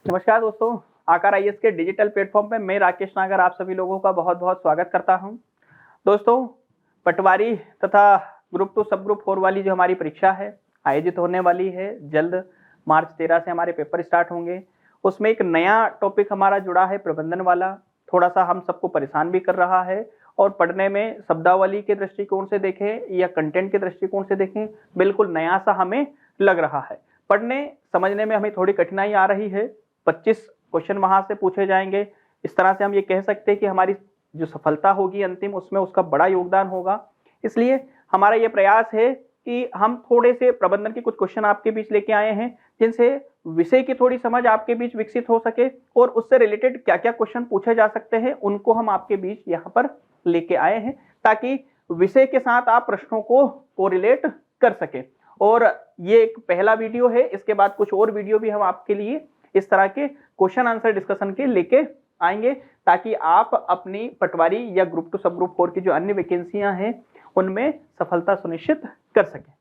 नमस्कार दोस्तों, आकार आईएएस के डिजिटल प्लेटफॉर्म पे मैं राकेश नागर आप सभी लोगों का बहुत बहुत स्वागत करता हूं। दोस्तों, पटवारी तथा ग्रुप 2 सब ग्रुप 4 वाली जो हमारी परीक्षा है आयोजित होने वाली है। जल्द मार्च 13 से हमारे पेपर स्टार्ट होंगे। उसमें एक नया टॉपिक हमारा जुड़ा है प्रबंधन वाला। थोड़ा सा हम सबको परेशान भी कर रहा है और पढ़ने में शब्दावली के दृष्टिकोण से देखें या कंटेंट के दृष्टिकोण से देखें, बिल्कुल नया सा हमें लग रहा है। पढ़ने समझने में हमें थोड़ी कठिनाई आ रही है। 25 क्वेश्चन वहां से पूछे जाएंगे। इस तरह से हम ये कह सकते हैं कि हमारी जो सफलता होगी अंतिम, उसमें उसका बड़ा योगदान होगा। इसलिए हमारा ये प्रयास है कि हम थोड़े से प्रबंधन के कुछ क्वेश्चन आपके बीच लेके आए हैं, जिनसे विषय की थोड़ी समझ आपके बीच विकसित हो सके और उससे रिलेटेड क्या क्या क्वेश्चन पूछे जा सकते हैं उनको हम आपके बीच यहाँ पर लेके आए हैं, ताकि विषय के साथ आप प्रश्नों को कोरिलेट कर सके। और ये एक पहला वीडियो है, इसके बाद कुछ और वीडियो भी हम आपके लिए इस तरह के क्वेश्चन आंसर डिस्कशन के लेके आएंगे, ताकि आप अपनी पटवारी या ग्रुप 2 सब ग्रुप 4 की जो अन्य वैकेंसियां हैं उनमें सफलता सुनिश्चित कर सके।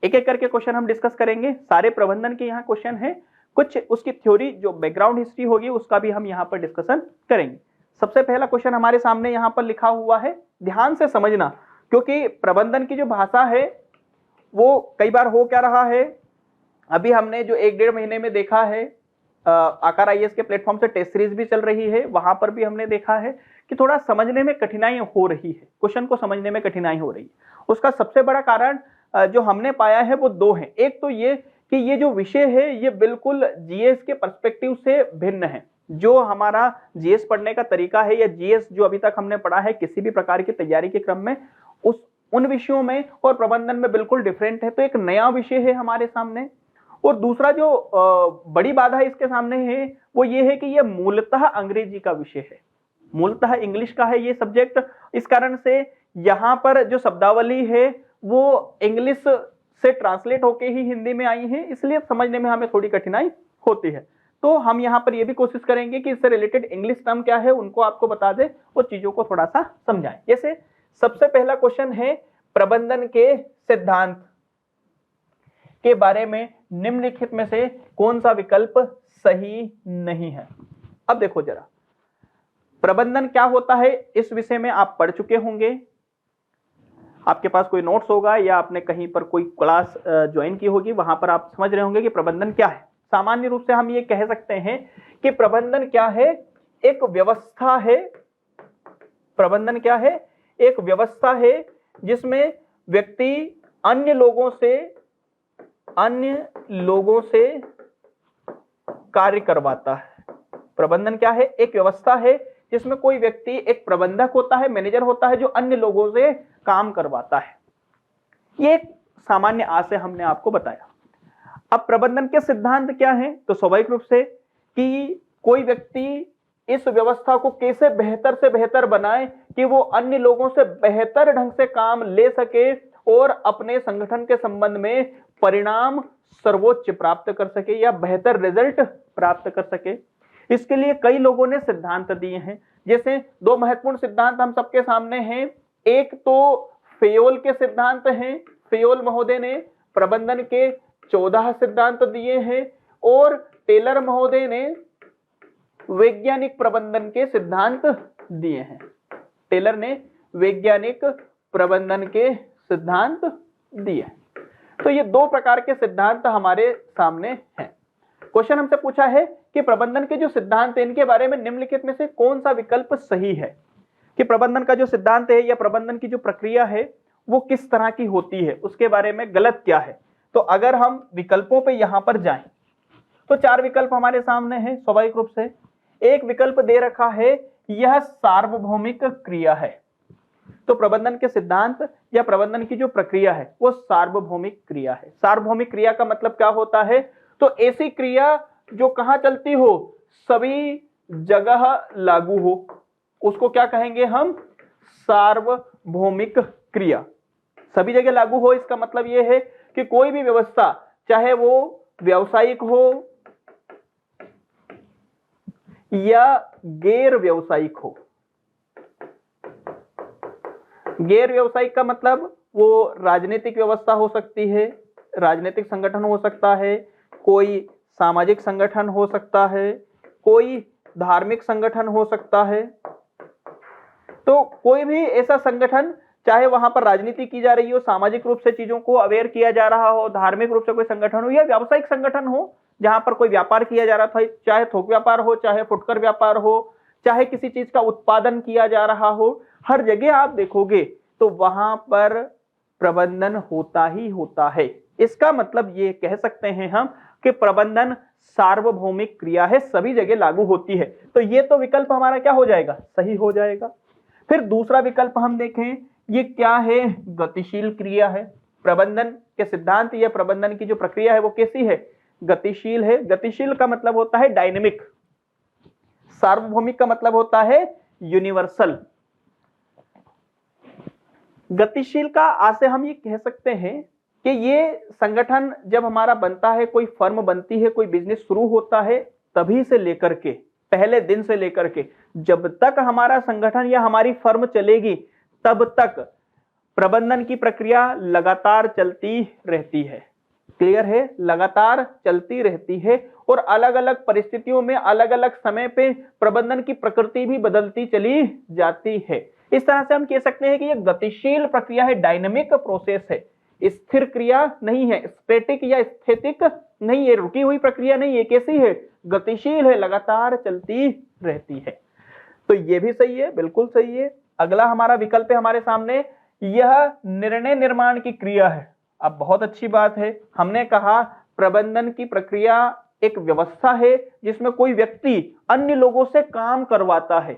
एक एक करके क्वेश्चन हम डिस्कस करेंगे। सारे प्रबंधन के यहाँ क्वेश्चन है, कुछ उसकी थ्योरी जो बैकग्राउंड हिस्ट्री होगी उसका भी हम यहाँ पर डिस्कशन करेंगे। सबसे पहला क्वेश्चन हमारे सामने यहाँ पर लिखा हुआ है, ध्यान से समझना, क्योंकि प्रबंधन की जो भाषा है वो कई बार हो क्या रहा है, अभी हमने जो 1-1.5 महीने में देखा है, आकार आईएएस के प्लेटफॉर्म से टेस्ट सीरीज भी चल रही है, वहां पर भी हमने देखा है कि थोड़ा समझने में कठिनाई हो रही है, क्वेश्चन को समझने में कठिनाई हो रही है। उसका सबसे बड़ा कारण जो हमने पाया है वो दो है। एक तो ये कि ये जो विषय है ये बिल्कुल जीएस के पर्सपेक्टिव से भिन्न है। जो हमारा जीएस पढ़ने का तरीका है या जीएस जो अभी तक हमने पढ़ा है किसी भी प्रकार की तैयारी के क्रम में, उन विषयों में और प्रबंधन में बिल्कुल डिफरेंट है। तो एक नया विषय है हमारे सामने। और दूसरा जो बड़ी बाधा इसके सामने है वो ये है कि ये मूलतः अंग्रेजी का विषय है, मूलतः इंग्लिश का है ये सब्जेक्ट। इस कारण से यहाँ पर जो शब्दावली है वो इंग्लिश से ट्रांसलेट होके ही हिंदी में आई है, इसलिए समझने में हमें थोड़ी कठिनाई होती है। तो हम यहाँ पर ये भी कोशिश करेंगे कि इससे रिलेटेड इंग्लिश टर्म क्या है उनको आपको बता दें और चीजों को थोड़ा सा समझाएं। जैसे सबसे पहला क्वेश्चन है, प्रबंधन के सिद्धांत के बारे में निम्नलिखित में से कौन सा विकल्प सही नहीं है। अब देखो जरा, प्रबंधन क्या होता है इस विषय में आप पढ़ चुके होंगे, आपके पास कोई नोट्स होगा या आपने कहीं पर कोई क्लास ज्वाइन की होगी, वहां पर आप समझ रहे होंगे कि प्रबंधन क्या है। सामान्य रूप से हम ये कह सकते हैं कि प्रबंधन क्या है, एक व्यवस्था है। प्रबंधन क्या है, एक व्यवस्था है जिसमें व्यक्ति अन्य लोगों से कार्य करवाता है। प्रबंधन क्या है, एक व्यवस्था है जिसमें कोई व्यक्ति एक प्रबंधक होता है, मैनेजर होता है, जो अन्य लोगों से काम करवाता है। ये एक सामान्य आशय हमने आपको बताया। अब प्रबंधन के सिद्धांत क्या है, तो स्वाभाविक रूप से कि कोई व्यक्ति इस व्यवस्था को कैसे बेहतर से बेहतर बनाए कि वो अन्य लोगों से बेहतर ढंग से काम ले सके और अपने संगठन के संबंध में परिणाम सर्वोच्च प्राप्त कर सके या बेहतर रिजल्ट प्राप्त कर सके। इसके लिए कई लोगों ने सिद्धांत दिए हैं। जैसे दो महत्वपूर्ण सिद्धांत हम सबके सामने हैं। एक तो फेयोल के सिद्धांत हैं, फेयोल महोदय ने प्रबंधन के 14 सिद्धांत दिए हैं, और टेलर महोदय ने वैज्ञानिक प्रबंधन के सिद्धांत दिए हैं। टेलर ने वैज्ञानिक प्रबंधन के सिद्धांत दिए। तो ये दो प्रकार के सिद्धांत हमारे सामने हैं। क्वेश्चन हमसे पूछा है कि प्रबंधन के जो सिद्धांत हैं इनके बारे में निम्नलिखित में से कौन सा विकल्प सही है, कि प्रबंधन का जो सिद्धांत है या प्रबंधन की जो प्रक्रिया है वो किस तरह की होती है, उसके बारे में गलत क्या है। तो अगर हम विकल्पों पे यहां पर जाएं तो 4 विकल्प हमारे सामने हैं। स्वाभाविक रूप से एक विकल्प दे रखा है, यह सार्वभौमिक क्रिया है। तो प्रबंधन के सिद्धांत या प्रबंधन की जो प्रक्रिया है वो सार्वभौमिक क्रिया है। सार्वभौमिक क्रिया का मतलब क्या होता है, तो ऐसी क्रिया जो कहां चलती हो, सभी जगह लागू हो, उसको क्या कहेंगे हम, सार्वभौमिक क्रिया। सभी जगह लागू हो, इसका मतलब यह है कि कोई भी व्यवस्था, चाहे वो व्यावसायिक हो या गैर व्यावसायिक हो। गैर व्यावसायिक का मतलब वो राजनीतिक व्यवस्था हो सकती है, राजनीतिक संगठन हो सकता है, कोई सामाजिक संगठन हो सकता है, कोई धार्मिक संगठन हो सकता है। तो कोई भी ऐसा संगठन, चाहे वहां पर राजनीति की जा रही हो, सामाजिक रूप से चीजों को अवेयर किया जा रहा हो, धार्मिक रूप से कोई संगठन हो या व्यावसायिक संगठन हो जहां पर कोई व्यापार किया जा रहा था, चाहे थोक व्यापार हो, चाहे फुटकर व्यापार हो, चाहे किसी चीज का उत्पादन किया जा रहा हो, हर जगह आप देखोगे तो वहां पर प्रबंधन होता ही होता है। इसका मतलब ये कह सकते हैं हम कि प्रबंधन सार्वभौमिक क्रिया है, सभी जगह लागू होती है। तो ये तो विकल्प हमारा क्या हो जाएगा, सही हो जाएगा। फिर दूसरा विकल्प हम देखें, ये क्या है, गतिशील क्रिया है। प्रबंधन के सिद्धांत या प्रबंधन की जो प्रक्रिया है वो कैसी है, गतिशील है। गतिशील का मतलब होता है डायनेमिक, सार्वभौमिक का मतलब होता है यूनिवर्सल। गतिशील का आज से हम ये कह सकते हैं कि ये संगठन जब हमारा बनता है, कोई फर्म बनती है, कोई बिजनेस शुरू होता है, तभी से लेकर के पहले दिन से लेकर के जब तक हमारा संगठन या हमारी फर्म चलेगी, तब तक प्रबंधन की प्रक्रिया लगातार चलती रहती है। क्लियर है, लगातार चलती रहती है और अलग अलग परिस्थितियों में अलग अलग समय पे प्रबंधन की प्रकृति भी बदलती चली जाती है। इस तरह से हम कह सकते हैं कि यह गतिशील प्रक्रिया है, डायनेमिक प्रोसेस है, स्थिर क्रिया नहीं है, स्टैटिक या स्थैतिक नहीं है, रुकी हुई प्रक्रिया नहीं है। कैसी है, गतिशील है, लगातार चलती रहती है। तो ये भी सही है, बिल्कुल सही है। अगला हमारा विकल्प है हमारे सामने, यह निर्णय निर्माण की क्रिया है। अब बहुत अच्छी बात है, हमने कहा प्रबंधन की प्रक्रिया एक व्यवस्था है जिसमें कोई व्यक्ति अन्य लोगों से काम करवाता है।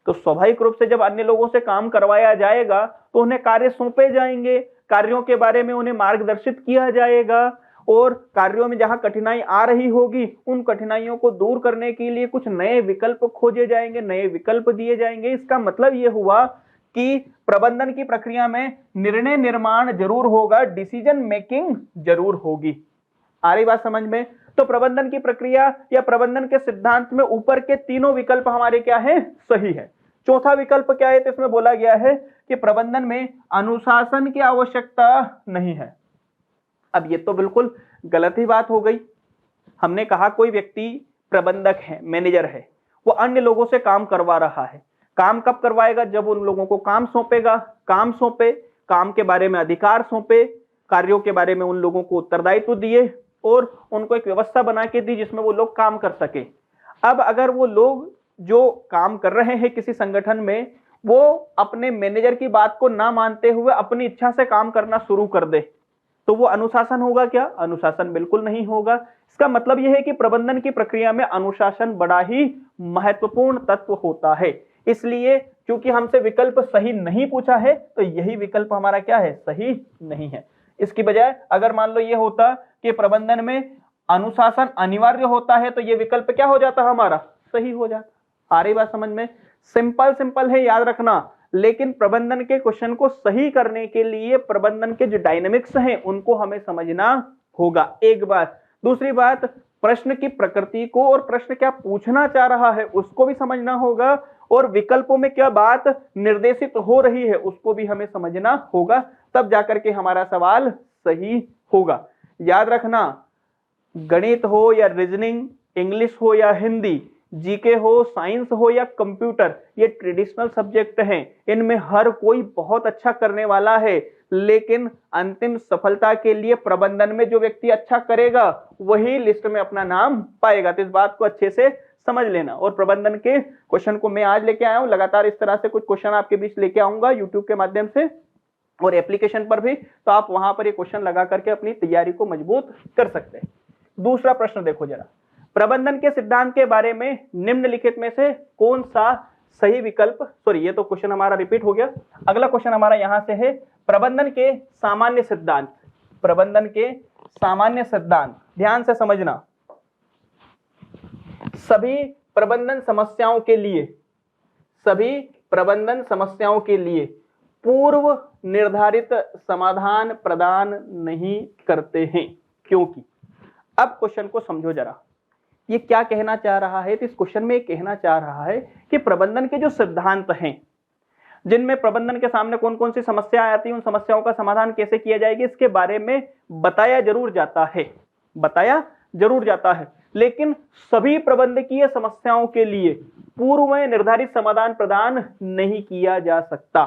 तो स्वाभाविक रूप से जब अन्य लोगों से काम करवाया जाएगा तो उन्हें कार्य सौंपे जाएंगे, कार्यों के बारे में उन्हें मार्गदर्शित किया जाएगा और कार्यों में जहां कठिनाई आ रही होगी उन कठिनाइयों को दूर करने के लिए कुछ नए विकल्प खोजे जाएंगे, नए विकल्प दिए जाएंगे। इसका मतलब यह हुआ कि प्रबंधन की प्रक्रिया में निर्णय निर्माण जरूर होगा, डिसीजन मेकिंग जरूर होगी। आ रही बात समझ में? तो प्रबंधन की प्रक्रिया या प्रबंधन के सिद्धांत में ऊपर के तीनों विकल्प हमारे क्या है, सही है। चौथा विकल्प क्या है, तो इसमें बोला गया है कि प्रबंधन में अनुशासन की आवश्यकता नहीं है। अब ये तो बिल्कुल गलत ही बात हो गई। हमने कहा कोई व्यक्ति प्रबंधक है, मैनेजर है, वो अन्य लोगों से काम करवा रहा है। काम कब करवाएगा, जब उन लोगों को काम सौंपेगा। काम सौंपे, काम के बारे में अधिकार सौंपे, कार्यों के बारे में उन लोगों को उत्तरदायित्व दिए और उनको एक व्यवस्था बना के दी जिसमें वो लोग काम कर सके। अब अगर वो लोग जो काम कर रहे हैं किसी संगठन में, वो अपने मैनेजर की बात को ना मानते हुए अपनी इच्छा से काम करना शुरू कर दे, तो वो अनुशासन होगा क्या? अनुशासन बिल्कुल नहीं होगा। इसका मतलब यह है कि प्रबंधन की प्रक्रिया में अनुशासन बड़ा ही महत्वपूर्ण तत्व होता है। इसलिए क्योंकि हमसे विकल्प सही नहीं पूछा है, तो यही विकल्प हमारा क्या है, सही नहीं है। इसकी बजाय अगर मान लो ये होता कि प्रबंधन में अनुशासन अनिवार्य होता है, तो ये विकल्प क्या हो जाता हमारा, सही हो जाता। आ रही बात समझ में? सिंपल है, याद रखना। लेकिन प्रबंधन के क्वेश्चन को सही करने के लिए प्रबंधन के जो डायनेमिक्स हैं उनको हमें समझना होगा, एक बात। दूसरी बात, प्रश्न की प्रकृति को और प्रश्न क्या पूछना चाह रहा है उसको भी समझना होगा, और विकल्पों में क्या बात निर्देशित हो रही है उसको भी हमें समझना होगा, तब जाकर के हमारा सवाल सही होगा। याद रखना, गणित हो या रीजनिंग, इंग्लिश हो या हिंदी, जीके हो, साइंस हो या कंप्यूटर, ये ट्रेडिशनल सब्जेक्ट हैं। इनमें हर कोई बहुत अच्छा करने वाला है, लेकिन अंतिम सफलता के लिए प्रबंधन में जो व्यक्ति अच्छा करेगा वही लिस्ट में अपना नाम पाएगा। तो इस बात को अच्छे से समझ लेना। और प्रबंधन के क्वेश्चन को मैं आज लेके आया हूं, लगातार इस तरह से कुछ क्वेश्चन आपके बीच लेके आऊंगा यूट्यूब के माध्यम से और एप्लीकेशन पर भी, तो आप वहां पर ये क्वेश्चन लगा करके अपनी तैयारी को मजबूत कर सकते हैं। दूसरा प्रश्न देखो जरा, प्रबंधन के सिद्धांत के बारे में निम्नलिखित में से कौन सा सही विकल्प, सॉरी ये तो क्वेश्चन हमारा रिपीट हो गया। अगला क्वेश्चन हमारा यहां से है, प्रबंधन के सामान्य सिद्धांत। प्रबंधन के सामान्य सिद्धांत ध्यान से समझना। सभी प्रबंधन समस्याओं के लिए, सभी प्रबंधन समस्याओं के लिए पूर्व निर्धारित समाधान प्रदान नहीं करते हैं। क्योंकि अब क्वेश्चन को समझो जरा, ये क्या कहना चाह रहा है। तो इस क्वेश्चन में कहना चाह रहा है कि प्रबंधन के जो सिद्धांत हैं, जिनमें प्रबंधन के सामने कौन कौन सी समस्याएं आती हैं, उन समस्याओं का समाधान कैसे किया जाएगा, इसके बारे में बताया जरूर जाता है, बताया जरूर जाता है, लेकिन सभी प्रबंधकीय समस्याओं के लिए पूर्व में निर्धारित समाधान प्रदान नहीं किया जा सकता।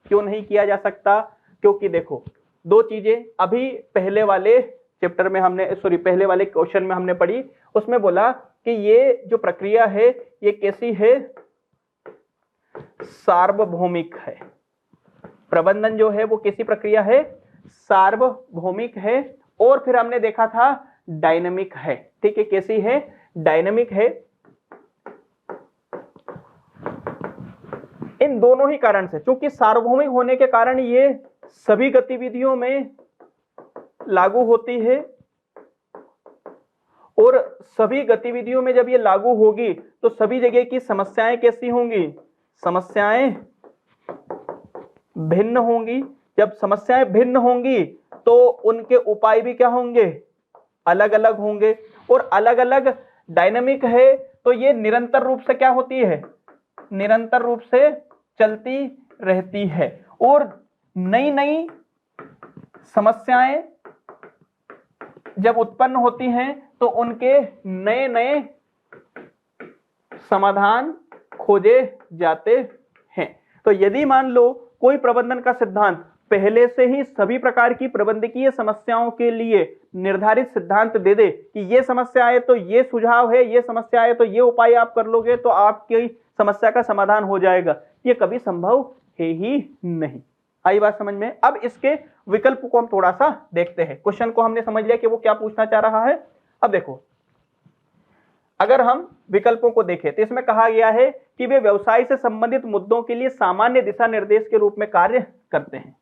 क्यों नहीं किया जा सकता? क्योंकि देखो, दो चीजें अभी पहले वाले चैप्टर में हमने, पहले वाले क्वेश्चन में हमने पढ़ी, उसमें बोला कि ये जो प्रक्रिया है ये कैसी है? सार्वभौमिक है। प्रबंधन जो है वो कैसी प्रक्रिया है? सार्वभौमिक है। और फिर हमने देखा था डायनामिक है। ठीक है, कैसी है? डायनामिक है। इन दोनों ही कारण से, क्योंकि सार्वभौमिक होने के कारण ये सभी गतिविधियों में लागू होती है, और सभी गतिविधियों में जब ये लागू होगी तो सभी जगह की समस्याएं कैसी होंगी? समस्याएं भिन्न होंगी। जब समस्याएं भिन्न होंगी तो उनके उपाय भी क्या होंगे? अलग अलग होंगे। और अलग अलग डायनामिक है तो ये निरंतर रूप से क्या होती है? निरंतर रूप से चलती रहती है। और नई नई समस्याएं जब उत्पन्न होती हैं तो उनके नए नए समाधान खोजे जाते हैं। तो यदि मान लो कोई प्रबंधन का सिद्धांत पहले से ही सभी प्रकार की प्रबंधकीय समस्याओं के लिए निर्धारित सिद्धांत दे दे कि ये समस्या है तो ये सुझाव है, ये समस्या है तो ये उपाय आप कर लोगे तो आपकी समस्या का समाधान हो जाएगा, ये कभी संभव है ही नहीं। आई बात समझ में? अब इसके विकल्प को हम थोड़ा सा देखते हैं। क्वेश्चन को हमने समझ लिया कि वो क्या पूछना चाह रहा है। अब देखो, अगर हम विकल्पों को देखें तो इसमें कहा गया है कि वे व्यवसाय से संबंधित मुद्दों के लिए सामान्य दिशा निर्देश के रूप में कार्य करते हैं।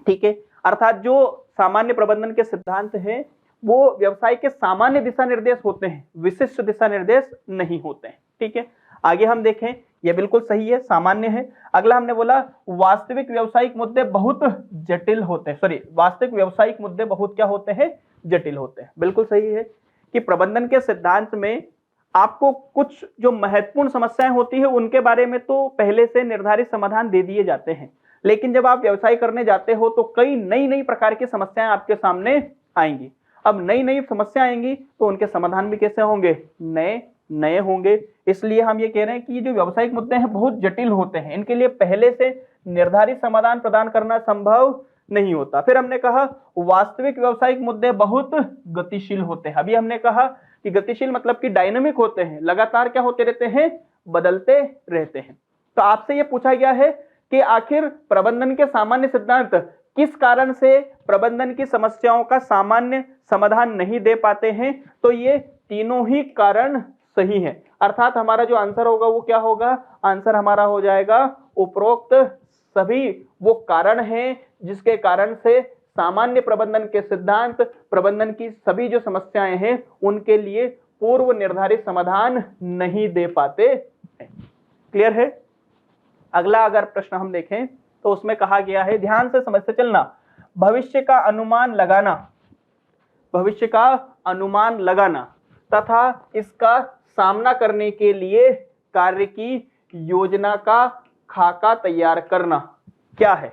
ठीक है, अर्थात जो सामान्य प्रबंधन के सिद्धांत हैं वो व्यवसाय के सामान्य दिशा निर्देश होते हैं, विशिष्ट दिशा निर्देश नहीं होते हैं। ठीक है, आगे हम देखें, ये बिल्कुल सही है, सामान्य है। अगला हमने बोला वास्तविक व्यावसायिक मुद्दे बहुत जटिल होते हैं। वास्तविक व्यावसायिक मुद्दे बहुत क्या होते हैं? जटिल होते हैं। बिल्कुल सही है कि प्रबंधन के सिद्धांत में आपको कुछ जो महत्वपूर्ण समस्याएं होती है उनके बारे में तो पहले से निर्धारित समाधान दे दिए जाते हैं, लेकिन जब आप व्यवसाय करने जाते हो तो कई नई नई प्रकार की समस्याएं आपके सामने आएंगी। अब नई नई समस्या आएंगी तो उनके समाधान भी कैसे होंगे? नए नए होंगे। इसलिए हम ये कह रहे हैं कि ये जो व्यावसायिक मुद्दे हैं बहुत जटिल होते हैं, इनके लिए पहले से निर्धारित समाधान प्रदान करना संभव नहीं होता। फिर हमने कहा वास्तविक व्यावसायिक मुद्दे बहुत गतिशील होते हैं। अभी हमने कहा कि गतिशील मतलब कि डायनामिक होते हैं, लगातार क्या होते रहते हैं? बदलते रहते हैं। तो आपसे ये पूछा गया है कि आखिर प्रबंधन के सामान्य सिद्धांत किस कारण से प्रबंधन की समस्याओं का सामान्य समाधान नहीं दे पाते हैं? तो ये तीनों ही कारण सही है। अर्थात हमारा जो आंसर होगा वो क्या होगा? आंसर हमारा हो जाएगा उपरोक्त सभी वो कारण हैं जिसके कारण से सामान्य प्रबंधन के सिद्धांत प्रबंधन की सभी जो समस्याएं हैं उनके लिए पूर्व निर्धारित समाधान नहीं दे पाते हैं। क्लियर है? अगला अगर प्रश्न हम देखें तो उसमें कहा गया है, ध्यान से समझते चलना, भविष्य का अनुमान लगाना, भविष्य का अनुमान लगाना तथा इसका सामना करने के लिए कार्य की योजना का खाका तैयार करना क्या है?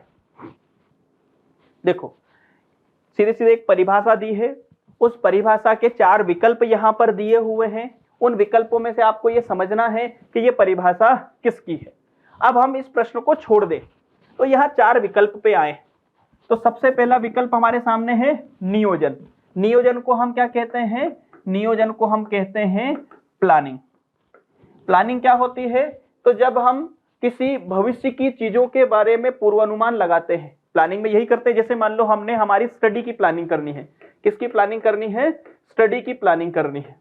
देखो, सीधे सीधे एक परिभाषा दी है, उस परिभाषा के 4 विकल्प यहां पर दिए हुए हैं। उन विकल्पों में से आपको यह समझना है कि यह परिभाषा किसकी है। अब हम इस प्रश्न को छोड़ दें तो यहां 4 विकल्प पे आए। तो सबसे पहला विकल्प हमारे सामने है नियोजन। नियोजन को हम क्या कहते हैं? नियोजन को हम कहते हैं प्लानिंग। प्लानिंग क्या होती है? तो जब हम किसी भविष्य की चीजों के बारे में पूर्वानुमान लगाते हैं, प्लानिंग में यही करते हैं। जैसे मान लो हमने हमारी स्टडी की प्लानिंग करनी है। किसकी प्लानिंग करनी है? स्टडी की प्लानिंग करनी है।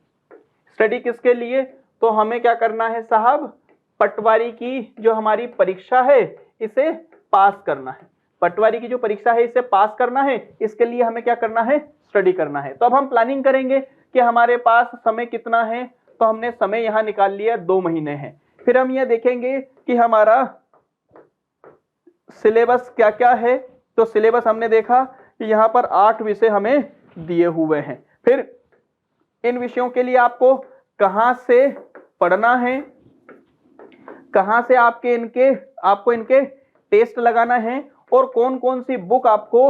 स्टडी किसके लिए? तो हमें क्या करना है साहब? पटवारी की जो हमारी परीक्षा है इसे पास करना है। पटवारी की जो परीक्षा है इसे पास करना है, इसके लिए हमें क्या करना है? स्टडी करना है। तो अब हम प्लानिंग करेंगे कि हमारे पास समय कितना है, तो हमने समय यहां निकाल लिया 2 महीने है। फिर हम यह देखेंगे कि हमारा सिलेबस क्या क्या है। तो सिलेबस हमने देखा कि यहां पर 8 विषय हमें दिए हुए हैं। फिर इन विषयों के लिए आपको कहां से पढ़ना है, कहां से आपको इनके टेस्ट लगाना है और कौन कौन सी बुक आपको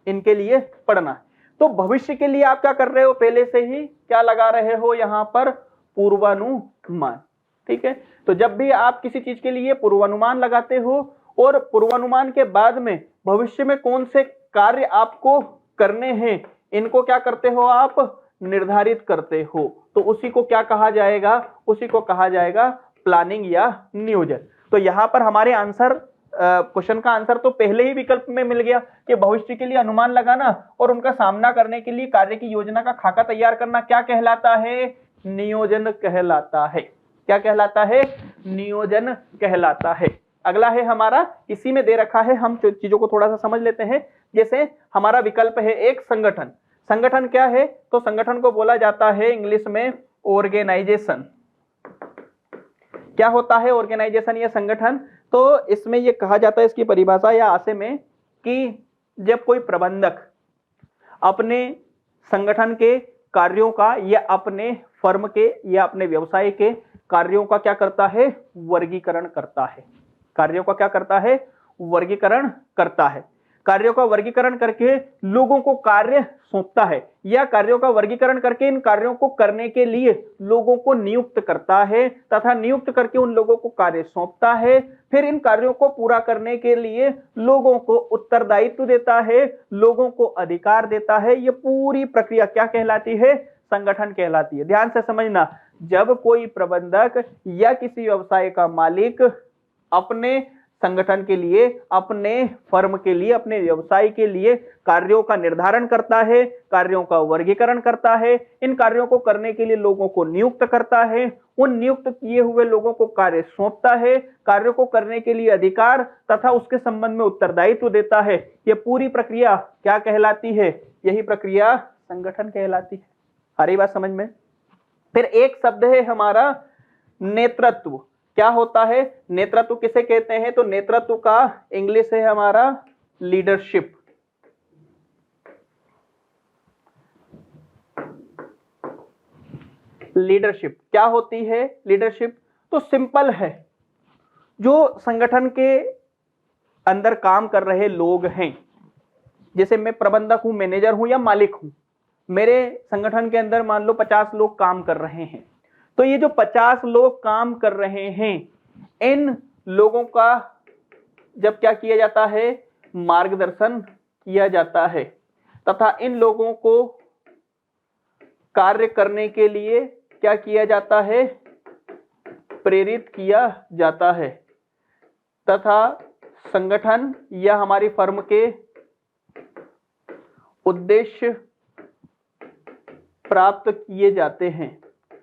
इनके लिए पढ़ना है। तो भविष्य के लिए आप क्या कर रहे हो, पहले से ही क्या लगा रहे हो यहाँ पर, पूर्वानुमान। ठीक है, तो जब भी आप किसी चीज के लिए पूर्वानुमान लगाते हो और पूर्वानुमान के बाद में भविष्य में कौन से कार्य आपको करने हैं, इनको क्या करते हो आप, निर्धारित करते हो, तो उसी को क्या कहा जाएगा, उसी को कहा जाएगा प्लानिंग या नियोजन। तो यहां पर हमारे आंसर, क्वेश्चन का आंसर तो पहले ही विकल्प में मिल गया कि भविष्य के लिए अनुमान लगाना और उनका सामना करने के लिए कार्य की योजना का खाका तैयार करना क्या कहलाता है, नियोजन कहलाता है। क्या कहलाता है, नियोजन कहलाता है। अगला है हमारा, इसी में दे रखा है, हम चीजों को थोड़ा सा समझ लेते हैं। जैसे हमारा विकल्प है एक संगठन। संगठन क्या है, तो संगठन को बोला जाता है इंग्लिश में ऑर्गेनाइजेशन। क्या होता है ऑर्गेनाइजेशन या संगठन, तो इसमें यह कहा जाता है, इसकी परिभाषा या आशय में, कि जब कोई प्रबंधक अपने संगठन के कार्यों का या अपने फर्म के या अपने व्यवसाय के कार्यों का क्या करता है, वर्गीकरण करता है। कार्यों का क्या करता है, वर्गीकरण करता है। कार्यों का वर्गीकरण करके लोगों को कार्य सौंपता है, या कार्यों का वर्गीकरण करके इन कार्यों को करने के लिए लोगों को नियुक्त करता है, तथा नियुक्त करके उन लोगों को कार्य सौंपता है। फिर इन कार्यों को पूरा करने के लिए लोगों को उत्तरदायित्व देता है, लोगों को अधिकार देता है। ये पूरी प्रक्रिया क्या कहलाती है, संगठन कहलाती है। ध्यान से समझना, जब कोई प्रबंधक या किसी व्यवसाय का मालिक अपने संगठन के लिए, अपने फर्म के लिए, अपने व्यवसाय के लिए कार्यों का निर्धारण करता है, कार्यों का वर्गीकरण करता है, इन कार्यों को करने के लिए लोगों को नियुक्त करता है, उन नियुक्त किए हुए लोगों को कार्य सौंपता है, कार्यों को करने के लिए अधिकार तथा उसके संबंध में उत्तरदायित्व देता है। यह पूरी प्रक्रिया क्या कहलाती है, यही प्रक्रिया संगठन कहलाती है। आ रही बात समझ में। फिर एक शब्द है हमारा नेतृत्व। क्या होता है, नेतृत्व किसे कहते हैं, तो नेतृत्व का इंग्लिश है हमारा लीडरशिप। लीडरशिप क्या होती है, लीडरशिप तो सिंपल है, जो संगठन के अंदर काम कर रहे लोग हैं, जैसे मैं प्रबंधक हूं, मैनेजर हूं या मालिक हूं, मेरे संगठन के अंदर मान लो 50 लोग काम कर रहे हैं, तो ये जो 50 लोग काम कर रहे हैं, इन लोगों का जब क्या किया जाता है, मार्गदर्शन किया जाता है, तथा इन लोगों को कार्य करने के लिए क्या किया जाता है, प्रेरित किया जाता है, तथा संगठन या हमारी फर्म के उद्देश्य प्राप्त किए जाते हैं।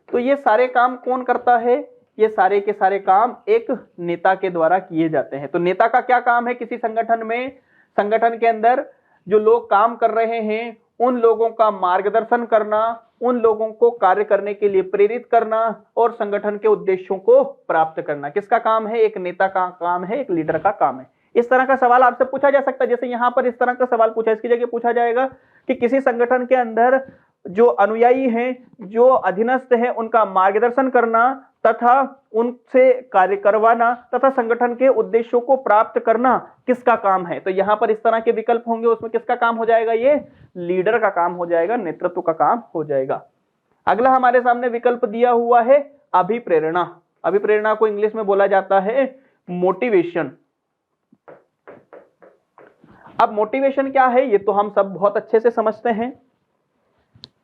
तो ये सारे काम कौन करता है, ये सारे के सारे काम एक नेता के द्वारा किए जाते हैं। तो नेता का क्या काम है किसी संगठन में, संगठन के अंदर जो लोग काम कर रहे हैं उन लोगों का मार्गदर्शन करना, उन लोगों को कार्य करने के लिए प्रेरित करना और संगठन के उद्देश्यों को प्राप्त करना। किसका काम है, एक नेता का काम है, एक लीडर का काम है। इस तरह का सवाल आपसे पूछा जा सकता है, जैसे यहां पर इस तरह का सवाल पूछा, इसकी जगह पूछा जाएगा कि किसी संगठन के अंदर जो अनुयायी हैं, जो अधीनस्थ हैं, उनका मार्गदर्शन करना तथा उनसे कार्य करवाना तथा संगठन के उद्देश्यों को प्राप्त करना किसका काम है। तो यहां पर इस तरह के विकल्प होंगे, उसमें किसका काम हो जाएगा, ये लीडर का काम हो जाएगा, नेतृत्व का काम हो जाएगा। अगला हमारे सामने विकल्प दिया हुआ है अभिप्रेरणा। अभिप्रेरणा को इंग्लिश में बोला जाता है मोटिवेशन। अब मोटिवेशन क्या है, ये तो हम सब बहुत अच्छे से समझते हैं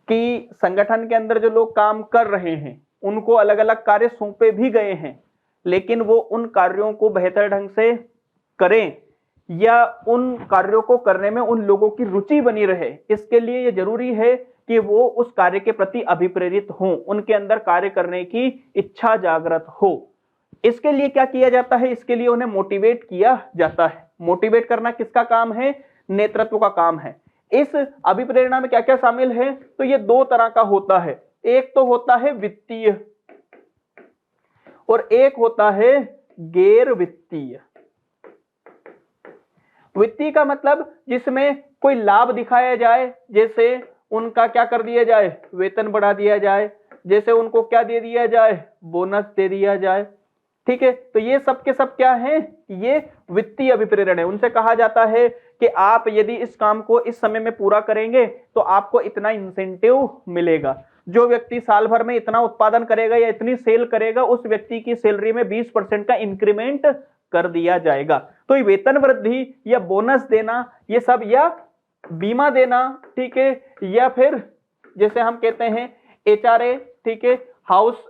कि संगठन के अंदर जो लोग काम कर रहे हैं उनको अलग अलग कार्य सौंपे भी गए हैं, लेकिन वो उन कार्यों को बेहतर ढंग से करें या उन कार्यों को करने में उन लोगों की रुचि बनी रहे, इसके लिए ये जरूरी है कि वो उस कार्य के प्रति अभिप्रेरित हों, उनके अंदर कार्य करने की इच्छा जागृत हो। इसके लिए क्या किया जाता है, इसके लिए उन्हें मोटिवेट किया जाता है। मोटिवेट करना किसका काम है, नेतृत्व का काम है। इस अभिप्रेरणा में क्या क्या शामिल है, तो ये दो तरह का होता है, एक तो होता है वित्तीय और एक होता है गैर वित्तीय। वित्तीय का मतलब जिसमें कोई लाभ दिखाया जाए, जैसे उनका क्या कर दिया जाए, वेतन बढ़ा दिया जाए, जैसे उनको क्या दे दिया जाए, बोनस दे दिया जाए। ठीक है, तो ये सब के सब क्या है, ये वित्तीय अभिप्रेरण है। उनसे कहा जाता है कि आप यदि इस काम को इस समय में पूरा करेंगे तो आपको इतना इंसेंटिव मिलेगा। जो व्यक्ति साल भर में इतना उत्पादन करेगा या इतनी सेल करेगा, उस व्यक्ति की सैलरी में 20% का इंक्रीमेंट कर दिया जाएगा। तो ये वेतन वृद्धि या बोनस देना, ये सब, या बीमा देना, ठीक है, या फिर जैसे हम कहते हैं HRA, ठीक है, हाउस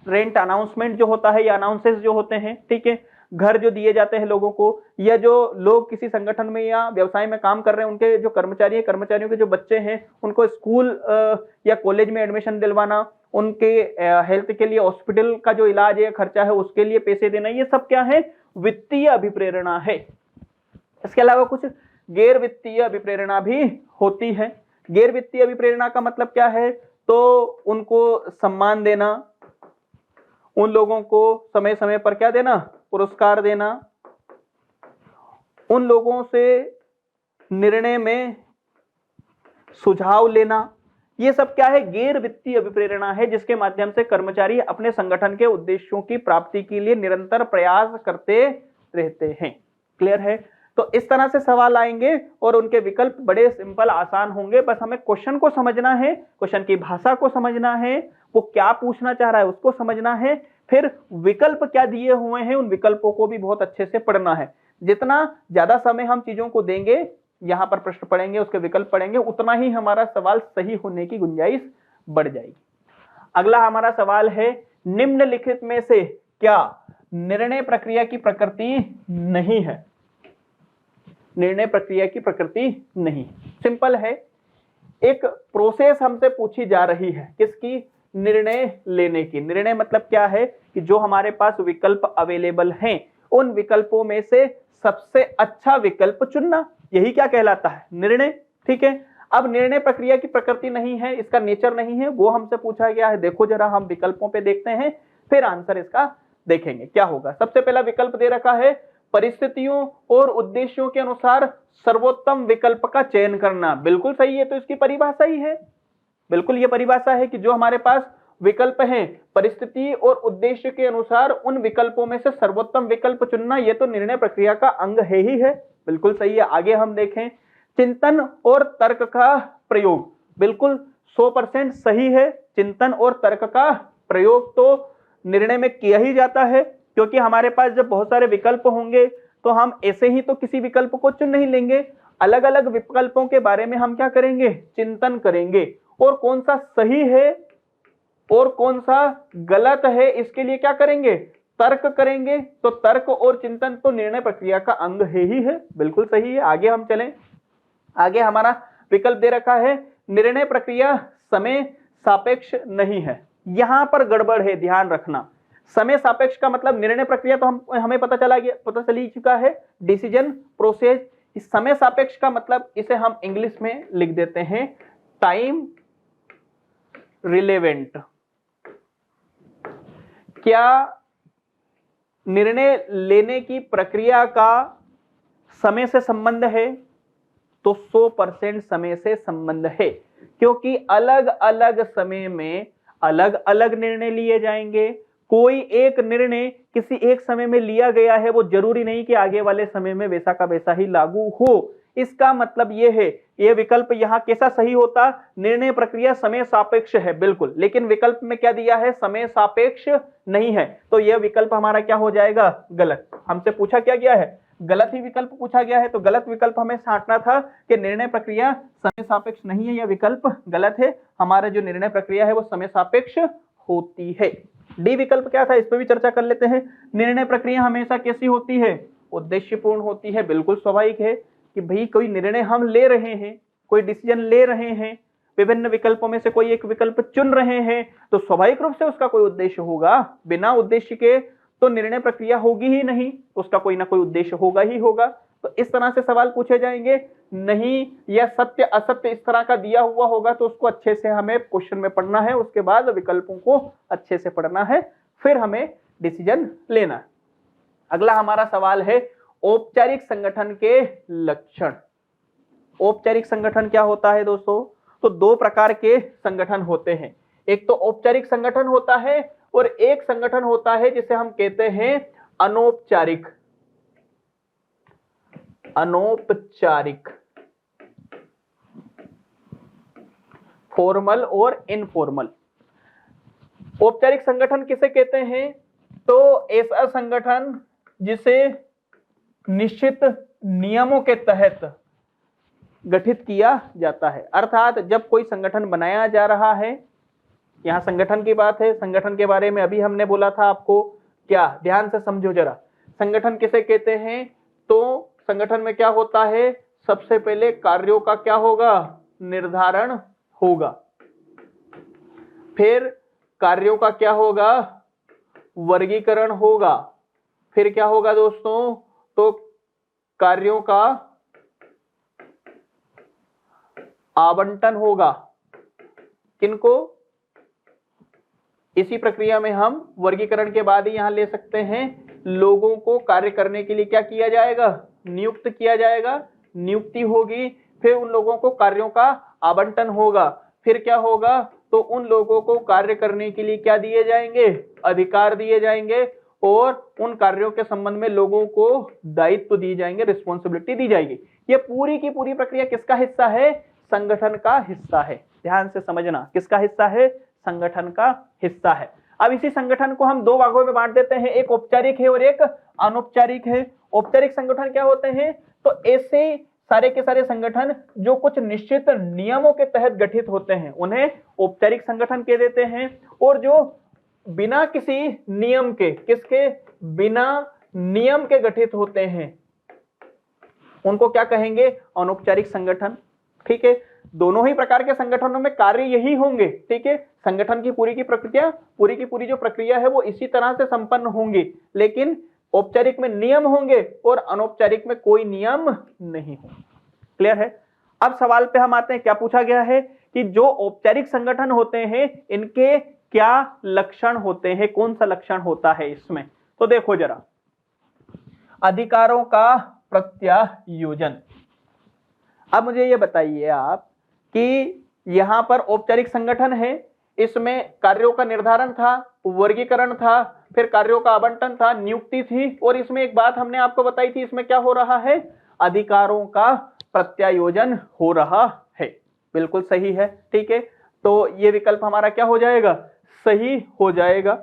रेंट अनाउंसमेंट जो होता है या अनाउंसेस जो होते हैं, ठीक है, घर जो दिए जाते हैं लोगों को, या जो लोग किसी संगठन में या व्यवसाय में काम कर रहे हैं उनके जो कर्मचारी हैं, कर्मचारियों के जो बच्चे हैं उनको स्कूल या कॉलेज में एडमिशन दिलवाना, उनके हेल्थ के लिए हॉस्पिटल का जो इलाज है खर्चा है उसके लिए पैसे देना, ये सब क्या है? वित्तीय अभिप्रेरणा है। इसके अलावा कुछ गैर वित्तीय अभिप्रेरणा भी होती है। गैर वित्तीय अभिप्रेरणा का मतलब क्या है? तो उनको सम्मान देना, उन लोगों को समय समय पर क्या देना? पुरस्कार देना, उन लोगों से निर्णय में सुझाव लेना, ये सब क्या है? गैर वित्तीय अभिप्रेरणा है, जिसके माध्यम से कर्मचारी अपने संगठन के उद्देश्यों की प्राप्ति के लिए निरंतर प्रयास करते रहते हैं। क्लियर है? तो इस तरह से सवाल आएंगे और उनके विकल्प बड़े सिंपल आसान होंगे। बस हमें क्वेश्चन को समझना है, क्वेश्चन की भाषा को समझना है, वो क्या पूछना चाह रहा है उसको समझना है, फिर विकल्प क्या दिए हुए हैं उन विकल्पों को भी बहुत अच्छे से पढ़ना है। जितना ज्यादा समय हम चीजों को देंगे, यहां पर प्रश्न पढ़ेंगे, उसके विकल्प पढ़ेंगे, उतना ही हमारा सवाल सही होने की गुंजाइश बढ़ जाएगी। अगला हमारा सवाल है, निम्नलिखित में से क्या निर्णय प्रक्रिया की प्रकृति नहीं है? निर्णय प्रक्रिया की प्रकृति नहीं। सिंपल है, एक प्रोसेस हमसे पूछी जा रही है, किसकी? निर्णय लेने की। निर्णय मतलब क्या है? कि जो हमारे पास विकल्प अवेलेबल हैं उन विकल्पों में से सबसे अच्छा विकल्प चुनना, यही क्या कहलाता है? निर्णय। ठीक है, अब निर्णय प्रक्रिया की प्रकृति नहीं है, इसका नेचर नहीं है, वो हमसे पूछा गया है। देखो जरा, हम विकल्पों पे देखते हैं, फिर आंसर इसका देखेंगे क्या होगा। सबसे पहला विकल्प दे रखा है, परिस्थितियों और उद्देश्यों के अनुसार सर्वोत्तम विकल्प का चयन करना। बिल्कुल सही है, तो इसकी परिभाषा ही है, बिल्कुल ये परिभाषा है कि जो हमारे पास विकल्प हैं, परिस्थिति और उद्देश्य के अनुसार उन विकल्पों में से सर्वोत्तम विकल्प चुनना, ये तो निर्णय प्रक्रिया का अंग है ही है। बिल्कुल सही है। आगे हम देखें, चिंतन और तर्क का प्रयोग, बिल्कुल 100% सही है। चिंतन और तर्क का प्रयोग तो निर्णय में किया ही जाता है, क्योंकि हमारे पास जब बहुत सारे विकल्प होंगे तो हम ऐसे ही तो किसी विकल्प को चुन नहीं लेंगे, अलग अलग विकल्पों के बारे में हम क्या करेंगे? चिंतन करेंगे, और कौन सा सही है और कौन सा गलत है इसके लिए क्या करेंगे? तर्क करेंगे। तो तर्क और चिंतन तो निर्णय प्रक्रिया का अंग है ही है। बिल्कुल सही है। आगे हम चलें, आगे हमारा विकल्प दे रखा है, निर्णय प्रक्रिया समय सापेक्ष नहीं है। यहां पर गड़बड़ है, ध्यान रखना। समय सापेक्ष का मतलब, निर्णय प्रक्रिया तो हमें पता चल ही चुका है, डिसीजन प्रोसेस। इस समय सापेक्ष का मतलब, इसे हम इंग्लिश में लिख देते हैं टाइम रिलेवेंट। क्या निर्णय लेने की प्रक्रिया का समय से संबंध है? तो 100% समय से संबंध है, क्योंकि अलग अलग समय में अलग अलग निर्णय लिए जाएंगे। कोई एक निर्णय किसी एक समय में लिया गया है, वो जरूरी नहीं कि आगे वाले समय में वैसा का वैसा ही लागू हो। इसका मतलब यह है, यह विकल्प यहां कैसा सही होता? निर्णय प्रक्रिया समय सापेक्ष है, बिल्कुल, लेकिन विकल्प में क्या दिया है? समय सापेक्ष नहीं है। तो यह विकल्प हमारा क्या हो जाएगा? गलत। हमसे पूछा क्या गया है? गलत ही विकल्प पूछा गया है, तो गलत विकल्प हमें छांटना था कि निर्णय प्रक्रिया समय सापेक्ष नहीं है, यह विकल्प गलत है। हमारा जो निर्णय प्रक्रिया है वो समय सापेक्ष होती है। डी विकल्प क्या था, इस पर भी चर्चा कर लेते हैं। निर्णय प्रक्रिया हमेशा कैसी होती है? उद्देश्यपूर्ण होती है। बिल्कुल स्वाभाविक है कि भाई कोई निर्णय हम ले रहे हैं, कोई डिसीजन ले रहे हैं, विभिन्न विकल्पों में से कोई एक विकल्प चुन रहे हैं, तो स्वाभाविक रूप से उसका कोई उद्देश्य होगा। बिना उद्देश्य के तो निर्णय प्रक्रिया होगी ही नहीं, उसका कोई ना कोई उद्देश्य होगा ही होगा। तो इस तरह से सवाल पूछे जाएंगे, नहीं या सत्य असत्य इस तरह का दिया हुआ होगा तो उसको अच्छे से हमें क्वेश्चन में पढ़ना है, उसके बाद विकल्पों को अच्छे से पढ़ना है, फिर हमें डिसीजन लेना है। अगला हमारा सवाल है, औपचारिक संगठन के लक्षण। औपचारिक संगठन क्या होता है दोस्तों? तो दो प्रकार के संगठन होते हैं, एक तो औपचारिक संगठन होता है और एक संगठन होता है जिसे हम कहते हैं अनौपचारिक। अनौपचारिक, फॉर्मल और इनफॉर्मल। औपचारिक संगठन किसे कहते हैं? तो ऐसा संगठन जिसे निश्चित नियमों के तहत गठित किया जाता है। अर्थात जब कोई संगठन बनाया जा रहा है, यहां संगठन की बात है, संगठन के बारे में अभी हमने बोला था आपको, क्या ध्यान से समझो जरा। संगठन किसे कहते हैं? तो संगठन में क्या होता है? सबसे पहले कार्यों का क्या होगा? निर्धारण होगा। फिर कार्यों का क्या होगा? वर्गीकरण होगा। फिर क्या होगा दोस्तों? तो कार्यों का आवंटन होगा। किनको? इसी प्रक्रिया में हम वर्गीकरण के बाद ही यहां ले सकते हैं, लोगों को कार्य करने के लिए क्या किया जाएगा? नियुक्त किया जाएगा, नियुक्ति होगी। फिर उन लोगों को कार्यों का आवंटन होगा। फिर क्या होगा? तो उन लोगों को कार्य करने के लिए क्या दिए जाएंगे? अधिकार दिए जाएंगे, और उन कार्यों के संबंध में लोगों को दायित्व दिए जाएंगे, रिस्पॉन्सिबिलिटी दी जाएगी। ये पूरी की पूरी प्रक्रिया किसका हिस्सा है? संगठन का हिस्सा है। ध्यान से समझना, किसका हिस्सा है? संगठन का हिस्सा है। अब इसी संगठन को हम दो भागों में बांट देते हैं, एक औपचारिक है और एक अनौपचारिक है। औपचारिक संगठन क्या होते हैं? तो ऐसे सारे के सारे संगठन जो कुछ निश्चित नियमों के तहत गठित होते हैं, उन्हें औपचारिक संगठन कह देते हैं। और जो बिना किसी नियम के, किसके? बिना नियम के गठित होते हैं, उनको क्या कहेंगे? अनौपचारिक संगठन। ठीक है, दोनों ही प्रकार के संगठनों में कार्य यही होंगे। ठीक है, संगठन की पूरी की पूरी जो प्रक्रिया है वो इसी तरह से संपन्न होंगी, लेकिन औपचारिक में नियम होंगे और अनौपचारिक में कोई नियम नहीं होंगे। क्लियर है? अब सवाल पे हम आते हैं, क्या पूछा गया है कि जो औपचारिक संगठन होते हैं इनके क्या लक्षण होते हैं, कौन सा लक्षण होता है इसमें? तो देखो जरा, अधिकारों का प्रत्यायोजन। अब मुझे ये बताइए आप कि यहां पर औपचारिक संगठन है, इसमें कार्यों का निर्धारण था, वर्गीकरण था, फिर कार्यों का आवंटन था, नियुक्ति थी, और इसमें एक बात हमने आपको बताई थी, इसमें क्या हो रहा है? अधिकारों का प्रत्यायोजन हो रहा है। बिल्कुल सही है। ठीक है, तो ये विकल्प हमारा क्या हो जाएगा? सही हो जाएगा।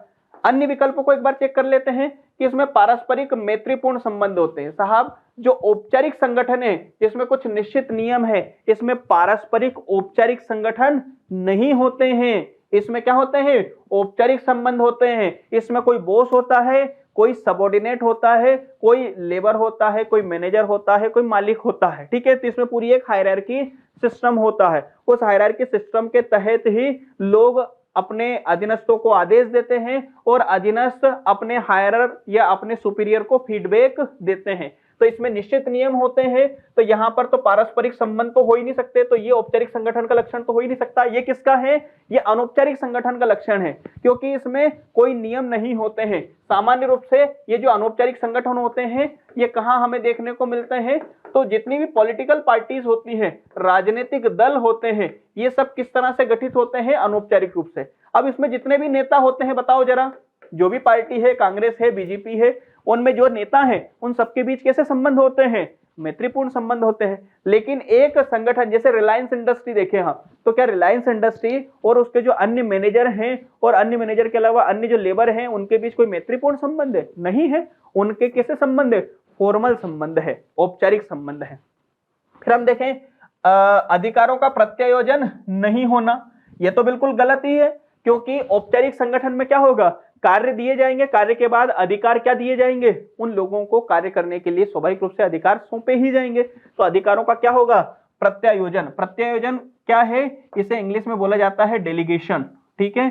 अन्य विकल्पों को एक बार चेक कर लेते हैं कि इसमें पारस्परिक मैत्रीपूर्ण संबंध होते हैं। साहब, जो औपचारिक संगठन है जिसमें कुछ निश्चित नियम है, इसमें पारस्परिक औपचारिक संगठन नहीं होते हैं। इसमें क्या होते हैं? औपचारिक संबंध होते हैं। इसमें कोई बॉस होता है, कोई सबऑर्डिनेट होता है, कोई लेबर होता है, कोई मैनेजर होता है, कोई मालिक होता है। ठीक है, तो इसमें पूरी एक हायरार्की सिस्टम होता है। उस हायरार्की सिस्टम के तहत ही लोग अपने अधीनस्थों को आदेश देते हैं और अधीनस्थ अपने हायरर या अपने सुपीरियर को फीडबैक देते हैं। तो इसमें निश्चित नियम होते हैं, तो यहां पर तो पारस्परिक संबंध तो हो ही नहीं सकते, तो ये औपचारिक संगठन का लक्षण तो हो ही नहीं सकता। ये किसका है? ये अनौपचारिक संगठन का लक्षण है, क्योंकि इसमें कोई नियम नहीं होते हैं। सामान्य रूप से ये जो अनौपचारिक संगठन होते हैं, ये कहां हमें देखने को मिलते हैं? तो जितनी भी पॉलिटिकल पार्टीज होती हैं, राजनीतिक दल होते हैं, ये सब किस तरह से गठित होते हैं? अनौपचारिक रूप से। अब इसमें जितने भी नेता होते हैं, बताओ जरा, जो भी पार्टी है, कांग्रेस है, बीजेपी है, उनमें जो नेता हैं उन सबके बीच कैसे संबंध होते हैं? मैत्रीपूर्ण संबंध होते हैं। लेकिन एक संगठन जैसे रिलायंस इंडस्ट्री देखें हम, तो क्या रिलायंस इंडस्ट्री और उसके जो अन्य मैनेजर हैं और अन्य मैनेजर के अलावा अन्य जो लेबर हैं, उनके बीच कोई मैत्रीपूर्ण संबंध है? नहीं है। उनके कैसे संबंध है? फॉर्मल संबंध है, औपचारिक संबंध है। फिर हम देखें अधिकारों का प्रत्यायोजन नहीं होना, यह तो बिल्कुल गलत ही है, क्योंकि औपचारिक संगठन में क्या होगा? कार्य दिए जाएंगे, कार्य के बाद अधिकार क्या दिए जाएंगे? उन लोगों को कार्य करने के लिए स्वाभाविक रूप से अधिकार सौंपे ही जाएंगे। तो अधिकारों का क्या होगा? प्रत्यायोजन। प्रत्यायोजन क्या है? इसे इंग्लिश में बोला जाता है डेलीगेशन। ठीक है,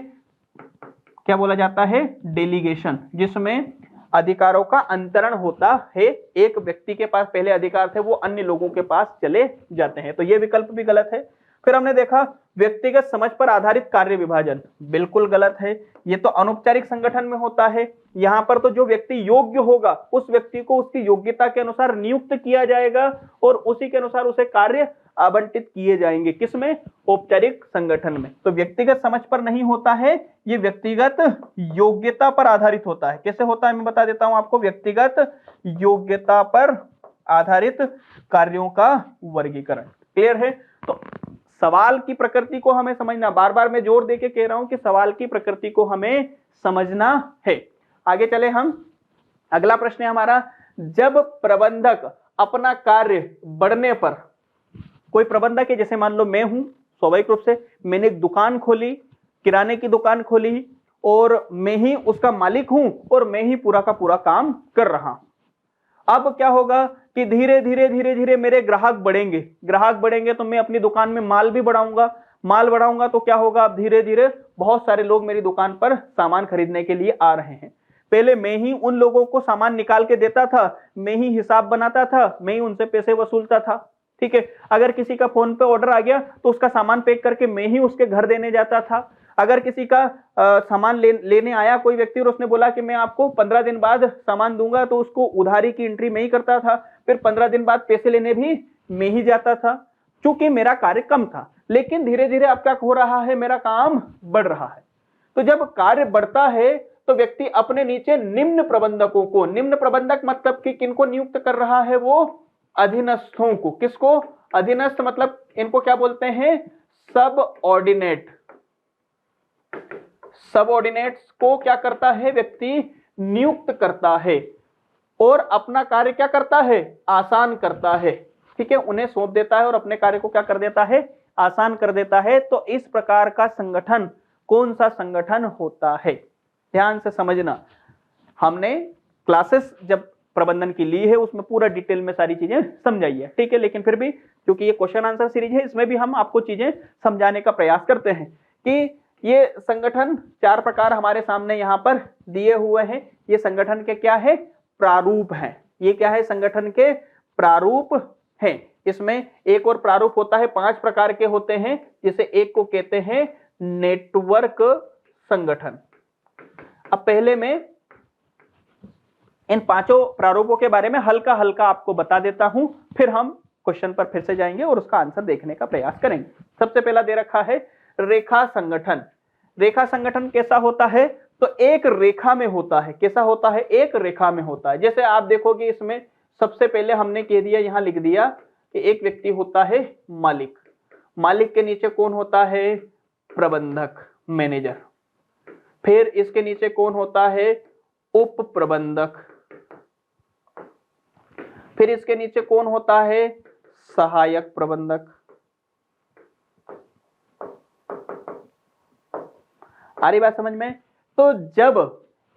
क्या बोला जाता है? डेलीगेशन, जिसमें अधिकारों का अंतरण होता है। एक व्यक्ति के पास पहले अधिकार थे, वो अन्य लोगों के पास चले जाते हैं। तो ये विकल्प भी गलत है। फिर हमने देखा व्यक्तिगत समझ पर आधारित कार्य विभाजन, बिल्कुल गलत है। ये तो अनौपचारिक संगठन में होता है। यहां पर तो जो व्यक्ति योग्य होगा, उस व्यक्ति को उसकी योग्यता के अनुसार नियुक्त किया जाएगा और उसी के अनुसार उसे कार्य आवंटित किए जाएंगे। किसमें? औपचारिक संगठन में। तो व्यक्तिगत समझ पर नहीं होता है, ये व्यक्तिगत योग्यता पर आधारित होता है। कैसे होता है मैं बता देता हूं आपको। व्यक्तिगत योग्यता पर आधारित कार्यों का वर्गीकरण। क्लियर है? तो सवाल की प्रकृति को हमें समझना, बार बार मैं जोर देके कह रहा हूं कि सवाल की प्रकृति को हमें समझना है। आगे चले हम, अगला प्रश्न है हमारा, जब प्रबंधक अपना कार्य बढ़ने पर, कोई प्रबंधक है, जैसे मान लो मैं हूं, स्वाभाविक रूप से मैंने एक दुकान खोली, किराने की दुकान खोली, और मैं ही उसका मालिक हूं और मैं ही पूरा का पूरा काम कर रहा हूं। अब क्या होगा कि धीरे धीरे धीरे धीरे मेरे ग्राहक बढ़ेंगे, ग्राहक बढ़ेंगे तो मैं अपनी दुकान में माल भी बढ़ाऊंगा, माल बढ़ाऊंगा तो क्या होगा, अब धीरे धीरे बहुत सारे लोग मेरी दुकान पर सामान खरीदने के लिए आ रहे हैं। पहले मैं ही उन लोगों को सामान निकाल के देता था, मैं ही हिसाब बनाता था, मैं ही उनसे पैसे वसूलता था। ठीक है, अगर किसी का फोन पे ऑर्डर आ गया तो उसका सामान पैक करके मैं ही उसके घर देने जाता था। अगर किसी का सामान लेने आया कोई व्यक्ति और उसने बोला कि मैं आपको 15 दिन बाद सामान दूंगा, तो उसको उधारी की एंट्री मैं ही करता था, फिर 15 दिन बाद पैसे लेने भी मैं ही जाता था, क्योंकि मेरा कार्य कम था। लेकिन धीरे धीरे अब क्या हो रहा है, मेरा काम बढ़ रहा है। तो जब कार्य बढ़ता है तो व्यक्ति अपने नीचे निम्न प्रबंधकों को, निम्न प्रबंधक मतलब कि किनको नियुक्त कर रहा है, वो अधीनस्थों को। किसको? अधीनस्थ मतलब इनको क्या बोलते हैं, सबऑर्डिनेट। सबऑर्डिनेट्स को क्या करता है व्यक्ति, नियुक्त करता है, और अपना कार्य क्या करता है, आसान करता है। ठीक है, उन्हें सौंप देता है और अपने कार्य को क्या कर देता है, आसान कर देता है। तो इस प्रकार का संगठन कौन सा संगठन होता है, ध्यान से समझना। हमने क्लासेस जब प्रबंधन की ली है उसमें पूरा डिटेल में सारी चीजें समझाई है। ठीक है, लेकिन फिर भी क्योंकि ये क्वेश्चन आंसर सीरीज है, इसमें भी हम आपको चीजें समझाने का प्रयास करते हैं कि ये संगठन 4 प्रकार हमारे सामने यहाँ पर दिए हुए हैं। ये संगठन के क्या है, प्रारूप हैं। ये क्या है, संगठन के प्रारूप हैं। इसमें एक और प्रारूप होता है, 5 प्रकार के होते हैं, जिसे एक को कहते हैं नेटवर्क संगठन। अब पहले मैं इन 5 प्रारूपों के बारे में हल्का हल्का आपको बता देता हूं, फिर हम क्वेश्चन पर फिर से जाएंगे और उसका आंसर देखने का प्रयास करेंगे। सबसे पहला दे रखा है रेखा संगठन। रेखा संगठन कैसा होता है, तो एक रेखा में होता है। कैसा होता है, एक रेखा में होता है। जैसे आप देखोगे इसमें सबसे पहले हमने कह दिया, यहां लिख दिया कि एक व्यक्ति होता है मालिक, मालिक के नीचे कौन होता है, प्रबंधक, मैनेजर। फिर इसके नीचे कौन होता है, उप प्रबंधक। फिर इसके नीचे कौन होता है, सहायक प्रबंधक। आ रही बात समझ में? तो जब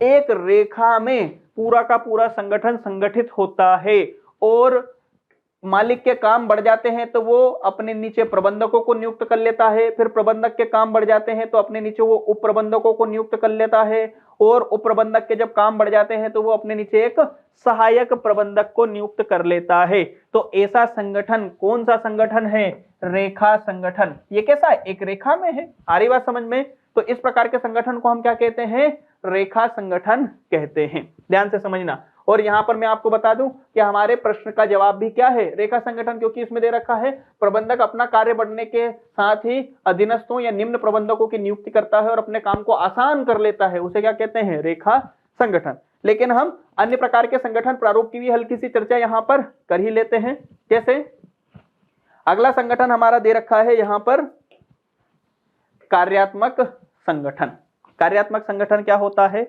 एक रेखा में पूरा का पूरा संगठन संगठित होता है और मालिक के काम बढ़ जाते हैं तो वो अपने नीचे प्रबंधकों को नियुक्त कर लेता है। फिर प्रबंधक के काम बढ़ जाते हैं तो अपने नीचे वो उप प्रबंधकों को नियुक्त कर लेता है, और उप प्रबंधक के जब काम बढ़ जाते हैं तो वो अपने नीचे एक सहायक प्रबंधक को नियुक्त कर लेता है। तो ऐसा संगठन कौन सा संगठन है, रेखा संगठन। ये कैसा है, एक रेखा में है। आ रही बात समझ में? तो इस प्रकार के संगठन को हम क्या कहते हैं, रेखा संगठन कहते हैं। ध्यान से समझना। और यहां पर मैं आपको बता दूं कि हमारे प्रश्न का जवाब भी क्या है, रेखा संगठन, क्योंकि इसमें दे रखा है प्रबंधक अपना कार्य बढ़ने के साथ ही अधीनस्थों या निम्न प्रबंधकों की नियुक्ति करता है और अपने काम को आसान कर लेता है, उसे क्या कहते हैं, रेखा संगठन। लेकिन हम अन्य प्रकार के संगठन प्रारूप की भी हल्की सी चर्चा यहां पर कर ही लेते हैं। जैसे अगला संगठन हमारा दे रखा है यहां पर कार्यात्मक संगठन। कार्यात्मक संगठन क्या होता है,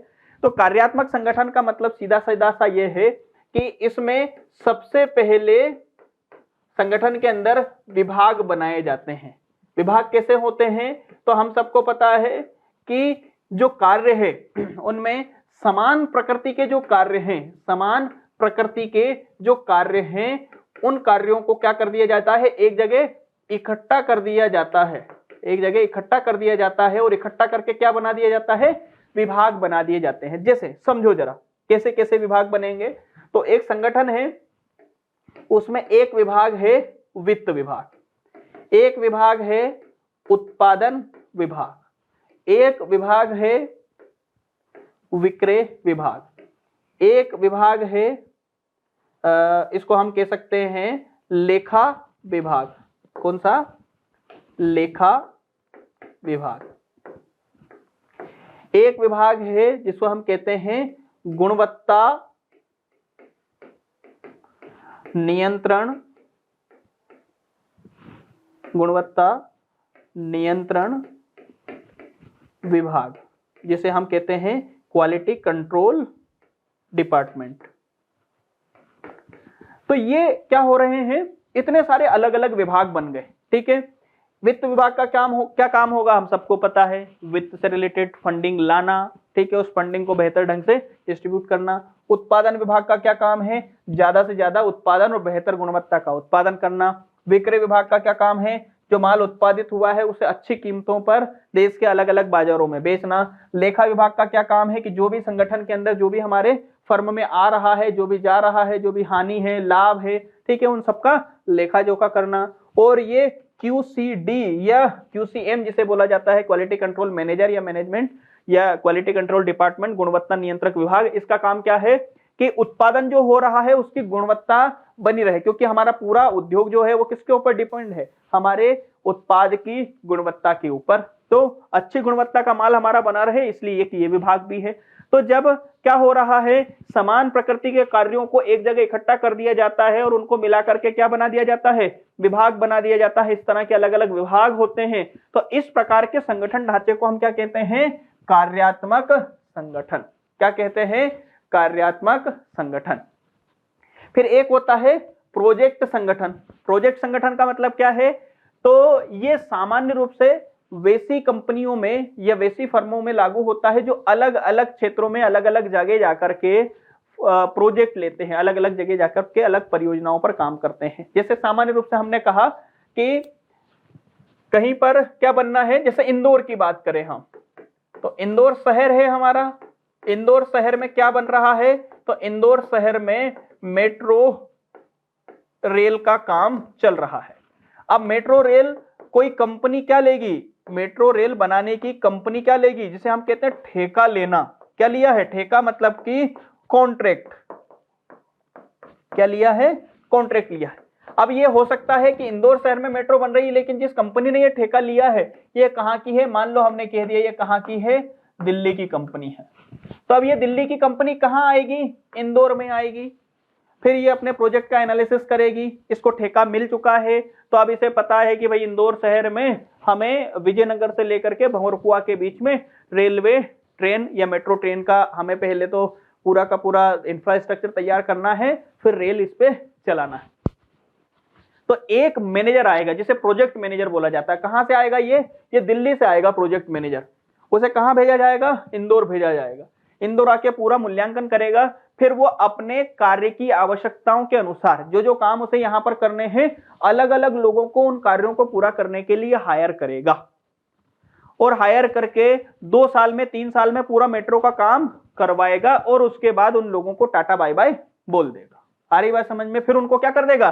तो कार्यात्मक संगठन का मतलब सीधा सीधा सा यह है कि इसमें सबसे पहले संगठन के अंदर विभाग बनाए जाते हैं। विभाग कैसे होते हैं, तो हम सबको पता है कि जो कार्य है उनमें समान प्रकृति के जो कार्य हैं, समान प्रकृति के जो कार्य हैं, उन कार्यों को क्या कर दिया जाता है, एक जगह इकट्ठा कर दिया जाता है। एक जगह इकट्ठा कर दिया जाता है और इकट्ठा करके क्या बना दिया जाता है, विभाग बना दिए जाते हैं। जैसे समझो जरा कैसे कैसे विभाग बनेंगे। तो एक संगठन है, उसमें एक विभाग है वित्त विभाग, एक विभाग है उत्पादन विभाग, एक विभाग है विक्रय विभाग, एक विभाग है इसको हम कह सकते हैं लेखा विभाग। कौन सा, लेखा विभाग। एक विभाग है जिसको हम कहते हैं गुणवत्ता नियंत्रण, गुणवत्ता नियंत्रण विभाग, जिसे हम कहते हैं क्वालिटी कंट्रोल डिपार्टमेंट। तो ये क्या हो रहे हैं, इतने सारे अलग अलग विभाग बन गए। ठीक है, वित्त विभाग का क्या काम होगा, हम सबको पता है, वित्त से रिलेटेड फंडिंग लाना, ठीक है, उस फंडिंग को बेहतर ढंग से डिस्ट्रीब्यूट करना। उत्पादन विभाग का क्या काम है, ज्यादा से ज्यादा उत्पादन और बेहतर गुणवत्ता का उत्पादन करना। विक्रय विभाग का क्या काम है, जो माल उत्पादित हुआ है उसे अच्छी कीमतों पर देश के अलग अलग बाजारों में बेचना। लेखा विभाग का क्या काम है कि जो भी संगठन के अंदर जो भी हमारे फर्म में आ रहा है, जो भी जा रहा है, जो भी हानि है, लाभ है, ठीक है, उन सबका लेखा जोखा करना। और ये QCD या QCM जिसे बोला जाता है, क्वालिटी कंट्रोल मैनेजर या मैनेजमेंट या क्वालिटी कंट्रोल डिपार्टमेंट, गुणवत्ता नियंत्रक विभाग, इसका काम क्या है कि उत्पादन जो हो रहा है उसकी गुणवत्ता बनी रहे, क्योंकि हमारा पूरा उद्योग जो है वो किसके ऊपर डिपेंड है, हमारे उत्पाद की गुणवत्ता के ऊपर। तो अच्छी गुणवत्ता का माल हमारा बना रहे, इसलिए एक ये विभाग भी है। तो जब क्या हो रहा है, समान प्रकृति के कार्यों को एक जगह इकट्ठा कर दिया जाता है और उनको मिला करके क्या बना दिया जाता है, विभाग बना दिया जाता है। इस तरह के अलग अलग विभाग होते हैं। तो इस प्रकार के संगठन ढांचे को हम क्या कहते हैं, कार्यात्मक संगठन। क्या कहते हैं, कार्यात्मक संगठन। फिर एक होता है प्रोजेक्ट संगठन। प्रोजेक्ट संगठन का मतलब क्या है, तो ये सामान्य रूप से वैसी कंपनियों में या वैसी फर्मों में लागू होता है जो अलग अलग क्षेत्रों में अलग अलग जगह जाकर के प्रोजेक्ट लेते हैं, अलग अलग जगह जाकर के अलग परियोजनाओं पर काम करते हैं। जैसे सामान्य रूप से हमने कहा कि कहीं पर क्या बनना है, जैसे इंदौर की बात करें हम, तो इंदौर शहर है हमारा, इंदौर शहर में क्या बन रहा है, तो इंदौर शहर में मेट्रो रेल का काम चल रहा है। अब मेट्रो रेल कोई कंपनी क्या लेगी, मेट्रो रेल बनाने की कंपनी क्या लेगी, जिसे हम कहते हैं ठेका लेना। क्या लिया है, ठेका मतलब कि कॉन्ट्रैक्ट। क्या लिया है, कॉन्ट्रैक्ट लिया है। अब ये हो सकता है कि इंदौर शहर में मेट्रो बन रही है, लेकिन जिस कंपनी ने ये ठेका लिया है ये कहां की है, मान लो हमने कह दिया ये कहां की है, दिल्ली की कंपनी है। तो अब ये दिल्ली की कंपनी कहां आएगी, इंदौर में आएगी। फिर ये अपने प्रोजेक्ट का एनालिसिस करेगी, इसको ठेका मिल चुका है, तो अब इसे पता है कि भाई इंदौर शहर में हमें विजयनगर से लेकर के भंवरकुआ के बीच में रेलवे ट्रेन या मेट्रो ट्रेन का हमें पहले तो पूरा का पूरा इंफ्रास्ट्रक्चर तैयार करना है, फिर रेल इस पे चलाना है। तो एक मैनेजर आएगा जिसे प्रोजेक्ट मैनेजर बोला जाता है। कहां से आएगा ये दिल्ली से आएगा प्रोजेक्ट मैनेजर। उसे कहां भेजा जाएगा, इंदौर भेजा जाएगा। इंदौर आके पूरा मूल्यांकन करेगा, फिर वो अपने कार्य की आवश्यकताओं के अनुसार जो जो काम उसे यहां पर करने हैं, अलग अलग लोगों को उन कार्यों को पूरा करने के लिए हायर करेगा। और हायर करके 2 साल में 3 साल में पूरा मेट्रो का काम करवाएगा और उसके बाद उन लोगों को टाटा बाय बाय बोल देगा। आ रही बात समझ में? फिर उनको क्या कर देगा,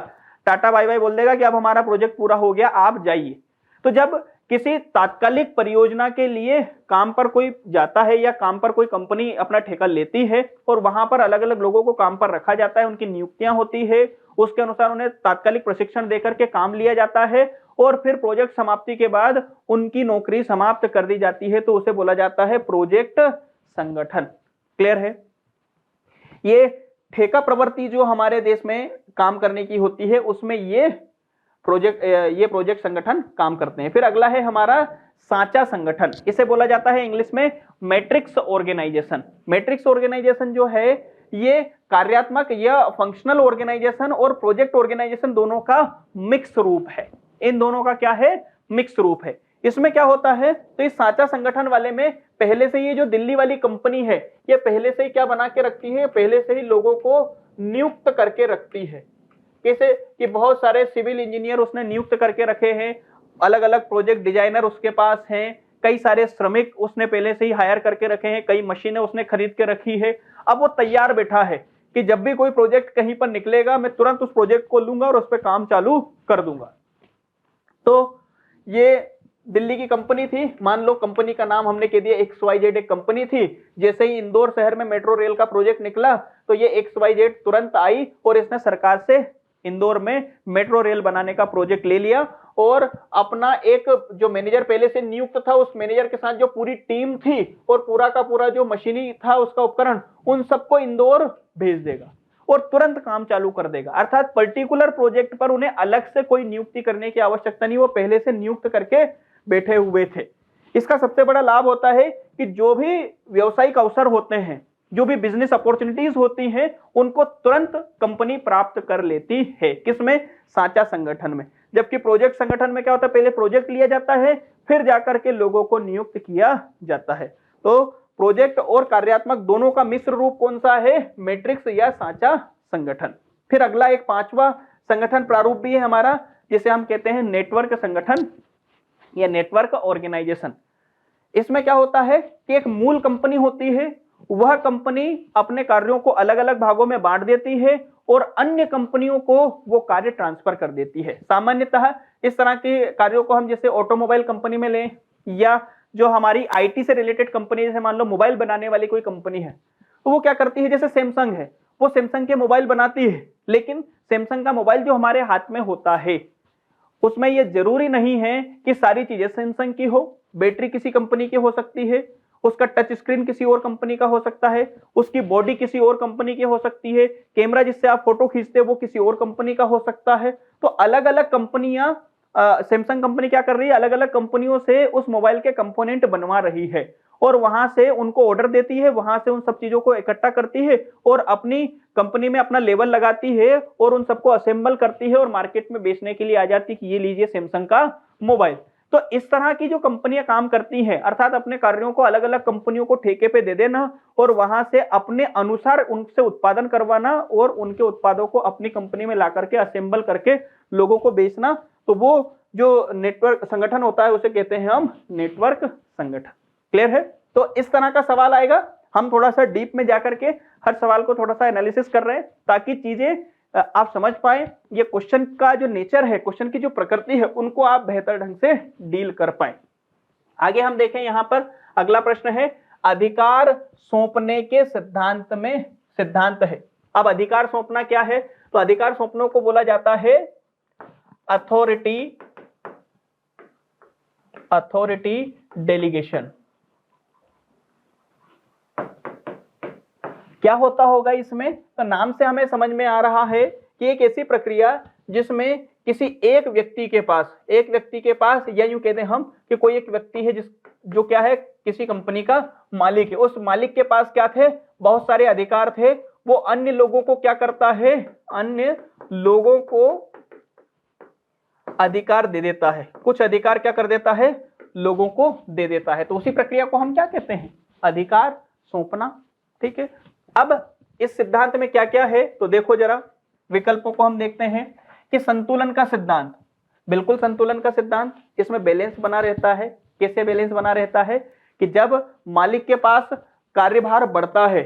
टाटा बाय बाय बोल देगा कि अब हमारा प्रोजेक्ट पूरा हो गया, आप जाइए। तो जब किसी तात्कालिक परियोजना के लिए काम पर कोई जाता है या काम पर कोई कंपनी अपना ठेका लेती है और वहां पर अलग अलग लोगों को काम पर रखा जाता है, उनकी नियुक्तियां होती है, उसके अनुसार उन्हें तात्कालिक प्रशिक्षण देकर के काम लिया जाता है और फिर प्रोजेक्ट समाप्ति के बाद उनकी नौकरी समाप्त कर दी जाती है, तो उसे बोला जाता है प्रोजेक्ट संगठन। क्लियर है? ये ठेका प्रवृत्ति जो हमारे देश में काम करने की होती है उसमें ये प्रोजेक्ट संगठन काम करते हैं। फिर अगला है हमारा सांचा संगठन। इसे बोला जाता है इंग्लिश में मैट्रिक्स ऑर्गेनाइजेशन। मैट्रिक्स ऑर्गेनाइजेशन जो है ये कार्यात्मक या फंक्शनल ऑर्गेनाइजेशन और प्रोजेक्ट ऑर्गेनाइजेशन दोनों का मिक्स रूप है। इन दोनों का क्या है, मिक्स रूप है। इसमें क्या होता है, तो इस सांचा संगठन वाले में पहले से ये जो दिल्ली वाली कंपनी है ये पहले से ही क्या बना के रखती है, पहले से ही लोगों को नियुक्त करके रखती है। कैसे कि बहुत सारे सिविल इंजीनियर उसने नियुक्त करके रखे हैं, अलग अलग प्रोजेक्ट डिजाइनर उसके पास हैं, कई सारे श्रमिक उसने पहले से ही हायर करके रखे हैं, कई मशीनें उसने खरीद के रखी है। अब वो तैयार बैठा है कि जब भी कोई प्रोजेक्ट कहीं पर निकलेगा मैं तुरंत उस प्रोजेक्ट को लूंगा और उस पर काम चालू कर दूंगा। तो ये दिल्ली की कंपनी थी, मान लो कंपनी का नाम हमने कह दिया XYZ एक कंपनी थी। जैसे ही इंदौर शहर में मेट्रो रेल का प्रोजेक्ट निकला तो ये XYZ तुरंत आई और इसने सरकार से इंदौर में मेट्रो रेल बनाने का प्रोजेक्ट ले लिया और अपना एक जो मैनेजर पहले से नियुक्त था उस मैनेजर के साथ जो पूरी टीम थी और पूरा का पूरा जो मशीनरी था उसका उपकरण, उन सबको इंदौर भेज देगा। और तुरंत काम चालू कर देगा। अर्थात पर्टिकुलर प्रोजेक्ट पर उन्हें अलग से कोई नियुक्ति करने की आवश्यकता नहीं, वो पहले से नियुक्त करके बैठे हुए थे। इसका सबसे बड़ा लाभ होता है कि जो भी व्यावसायिक अवसर होते हैं, जो भी बिजनेस अपॉर्चुनिटीज होती हैं, उनको तुरंत कंपनी प्राप्त कर लेती है। किसमें? सांचा संगठन में। जबकि प्रोजेक्ट संगठन में क्या होता है, पहले प्रोजेक्ट लिया जाता है, फिर जाकर के लोगों को नियुक्त किया जाता है। तो प्रोजेक्ट और कार्यात्मक दोनों का मिश्र रूप कौन सा है? मैट्रिक्स या सांचा संगठन। फिर अगला एक पांचवा संगठन प्रारूप भी है हमारा, जिसे हम कहते हैं नेटवर्क संगठन या नेटवर्क ऑर्गेनाइजेशन। इसमें क्या होता है कि एक मूल कंपनी होती है, वह कंपनी अपने कार्यों को अलग अलग भागों में बांट देती है और अन्य कंपनियों को वो कार्य ट्रांसफर कर देती है। सामान्यतः इस तरह के कार्यों को हम जैसे ऑटोमोबाइल कंपनी में लें, या जो हमारी आईटी से रिलेटेड कंपनी, जैसे मान लो मोबाइल बनाने वाली कोई कंपनी है, तो वो क्या करती है, जैसे सैमसंग है, वो सैमसंग के मोबाइल बनाती है, लेकिन सैमसंग का मोबाइल जो हमारे हाथ में होता है, उसमें यह जरूरी नहीं है कि सारी चीजें सैमसंग की हो। बैटरी किसी कंपनी की हो सकती है, उसका टच स्क्रीन किसी और कंपनी का हो सकता है, उसकी बॉडी किसी और कंपनी की हो सकती है, कैमरा जिससे आप फोटो खींचते हो वो किसी और कंपनी का हो सकता है। तो अलग अलग कंपनियां, सैमसंग कंपनी क्या कर रही है, अलग अलग कंपनियों से उस मोबाइल के कंपोनेंट बनवा रही है और वहां से उनको ऑर्डर देती है, वहां से उन सब चीजों को इकट्ठा करती है और अपनी कंपनी में अपना लेवल लगाती है और उन सबको असेंबल करती है और मार्केट में बेचने के लिए आ जाती है कि ये लीजिए सैमसंग का मोबाइल। तो इस तरह की जो कंपनियां काम करती हैं, अर्थात अपने कार्यों को अलग अलग कंपनियों को ठेके पे दे देना और वहां से अपने अनुसार उनसे उत्पादन करवाना और उनके उत्पादों को अपनी कंपनी में ला करके असेंबल करके लोगों को बेचना, तो वो जो नेटवर्क संगठन होता है उसे कहते हैं हम नेटवर्क संगठन। क्लियर है? तो इस तरह का सवाल आएगा। हम थोड़ा सा डीप में जाकर के हर सवाल को थोड़ा सा एनालिसिस कर रहे हैं ताकि चीजें आप समझ पाए, ये क्वेश्चन का जो नेचर है, क्वेश्चन की जो प्रकृति है, उनको आप बेहतर ढंग से डील कर पाए। आगे हम देखें, यहां पर अगला प्रश्न है, अधिकार सौंपने के सिद्धांत में सिद्धांत है। अब अधिकार सौंपना क्या है? तो अधिकार सौंपने को बोला जाता है अथॉरिटी डेलीगेशन। क्या होता होगा इसमें? तो नाम से हमें समझ में आ रहा है कि एक ऐसी प्रक्रिया जिसमें किसी एक व्यक्ति के पास या यूं कहते हैं हम कि कोई एक व्यक्ति है जो क्या है, किसी कंपनी का मालिक है, उस मालिक के पास क्या थे, बहुत सारे अधिकार थे। वो अन्य लोगों को क्या करता है, अन्य लोगों को अधिकार दे देता है, कुछ अधिकार क्या कर देता है, लोगों को दे देता है। तो उसी प्रक्रिया को हम क्या कहते हैं, अधिकार सौंपना। ठीक है, अब इस सिद्धांत में क्या क्या है तो देखो जरा, विकल्पों को हम देखते हैं कि संतुलन का सिद्धांत, बिल्कुल संतुलन का सिद्धांत, इसमें बैलेंस बना रहता है। कैसे बैलेंस बना रहता है कि जब मालिक के पास कार्यभार बढ़ता है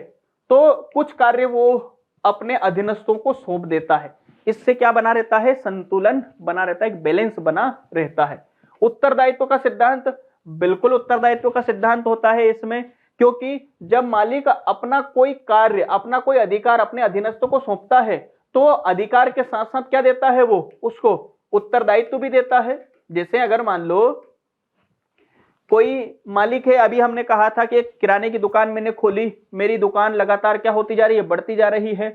तो कुछ कार्य वो अपने अधीनस्थों को सौंप देता है, इससे क्या बना रहता है, संतुलन बना रहता है, एक बैलेंस बना रहता है। उत्तरदायित्व का सिद्धांत, बिल्कुल उत्तरदायित्व का सिद्धांत होता है इसमें, क्योंकि जब मालिक अपना कोई कार्य, अपना कोई अधिकार अपने अधीनस्थों को सौंपता है तो अधिकार के साथ साथ क्या देता है, वो उसको उत्तरदायित्व भी देता है। जैसे अगर मान लो कोई मालिक है, अभी हमने कहा था कि एक किराने की दुकान मैंने खोली, मेरी दुकान लगातार क्या होती जा रही है, बढ़ती जा रही है।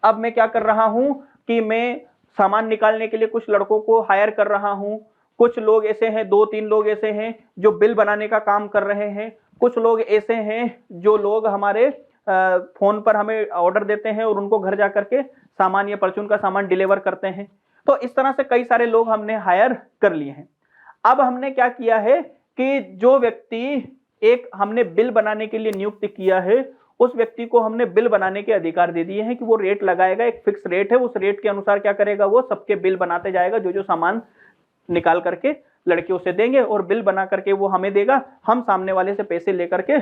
अब मैं क्या कर रहा हूं कि मैं सामान निकालने के लिए कुछ लड़कों को हायर कर रहा हूं, कुछ लोग ऐसे हैं, 2-3 लोग ऐसे हैं जो बिल बनाने का काम कर रहे हैं, कुछ लोग ऐसे हैं जो लोग हमारे फोन पर हमें ऑर्डर देते हैं और उनको घर जाकर के सामान या परचून का सामान डिलीवर करते हैं। तो इस तरह से कई सारे लोग हमने हायर कर लिए हैं। अब हमने क्या किया है कि जो व्यक्ति एक हमने बिल बनाने के लिए नियुक्त किया है, उस व्यक्ति को हमने बिल बनाने के अधिकार दे दिए हैं कि वो रेट लगाएगा, एक फिक्स रेट है, उस रेट के अनुसार क्या करेगा, वो सबके बिल बनाते जाएगा, जो जो सामान निकाल करके लड़के उसे देंगे और बिल बना करके वो हमें देगा, हम सामने वाले से पैसे लेकर के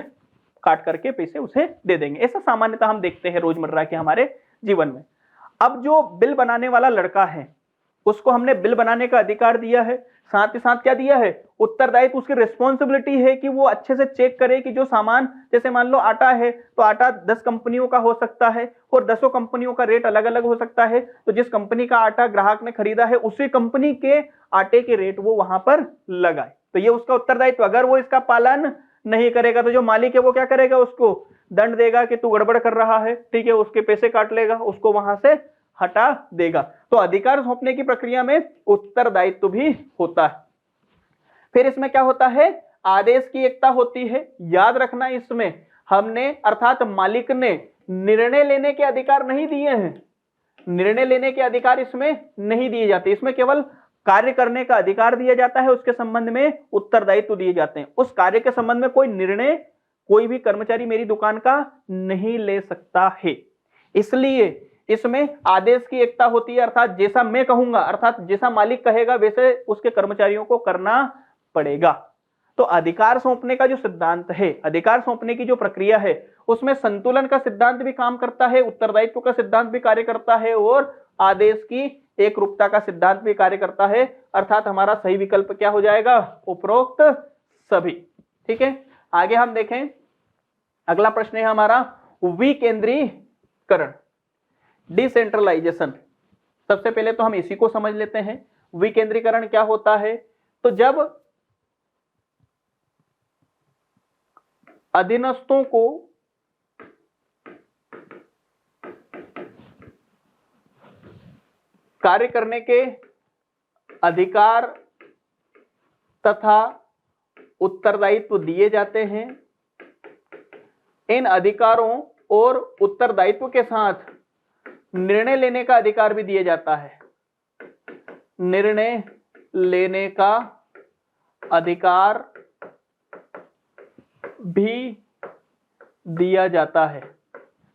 काट करके पैसे उसे दे देंगे। ऐसा सामान्यतः हम देखते हैं रोजमर्रा के हमारे जीवन में। अब जो बिल बनाने वाला लड़का है उसको हमने बिल बनाने का अधिकार दिया है, साथ ही साथ क्या दिया है, उत्तरदायित्व, उसकी रिस्पॉन्सिबिलिटी है कि वो अच्छे से चेक करे कि जो सामान, जैसे मान लो आटा है तो आटा 10 कंपनियों का हो सकता है और 10 कंपनियों का रेट अलग अलग हो सकता है, तो जिस कंपनी का आटा ग्राहक ने खरीदा है उसी कंपनी के आटे के रेट वो वहां पर लगाए। तो ये उसका उत्तरदायित्व। अगर वो इसका पालन नहीं करेगा तो जो मालिक है वो क्या करेगा, उसको दंड देगा कि तू गड़बड़ कर रहा है, ठीक है, उसके पैसे काट लेगा, उसको वहां से हटा देगा। तो अधिकार सौंपने की प्रक्रिया में उत्तरदायित्व भी होता है। फिर इसमें क्या होता है, आदेश की एकता होती है। याद रखना, इसमें हमने अर्थात मालिक ने निर्णय लेने के अधिकार नहीं दिए हैं, निर्णय लेने के अधिकार इसमें नहीं दिए जाते, इसमें केवल कार्य करने का अधिकार दिया जाता है, उसके संबंध में उत्तरदायित्व दिए जाते हैं। उस कार्य के संबंध में कोई निर्णय कोई भी कर्मचारी मेरी दुकान का नहीं ले सकता है। इसलिए इसमें आदेश की एकता होती है, अर्थात जैसा मैं कहूंगा, अर्थात जैसा मालिक कहेगा वैसे उसके कर्मचारियों को करना पड़ेगा। तो अधिकार सौंपने का जो सिद्धांत है, अधिकार सौंपने की जो प्रक्रिया है, उसमें संतुलन का सिद्धांत भी काम करता है, उत्तरदायित्व का सिद्धांत भी कार्य करता है और आदेश की एक रूपता का सिद्धांत भी कार्य करता है। अर्थात हमारा सही विकल्प क्या हो जाएगा, उपरोक्त सभी। ठीक है, आगे हम देखें, अगला प्रश्न है हमारा विकेंद्रीकरण, डिसेंट्रलाइजेशन। सबसे पहले तो हम इसी को समझ लेते हैं, विकेंद्रीकरण क्या होता है। तो जब अधीनस्थों को कार्य करने के अधिकार तथा उत्तरदायित्व दिए जाते हैं, इन अधिकारों और उत्तरदायित्व के साथ निर्णय लेने का अधिकार भी दिया जाता है, निर्णय लेने का अधिकार भी दिया जाता है,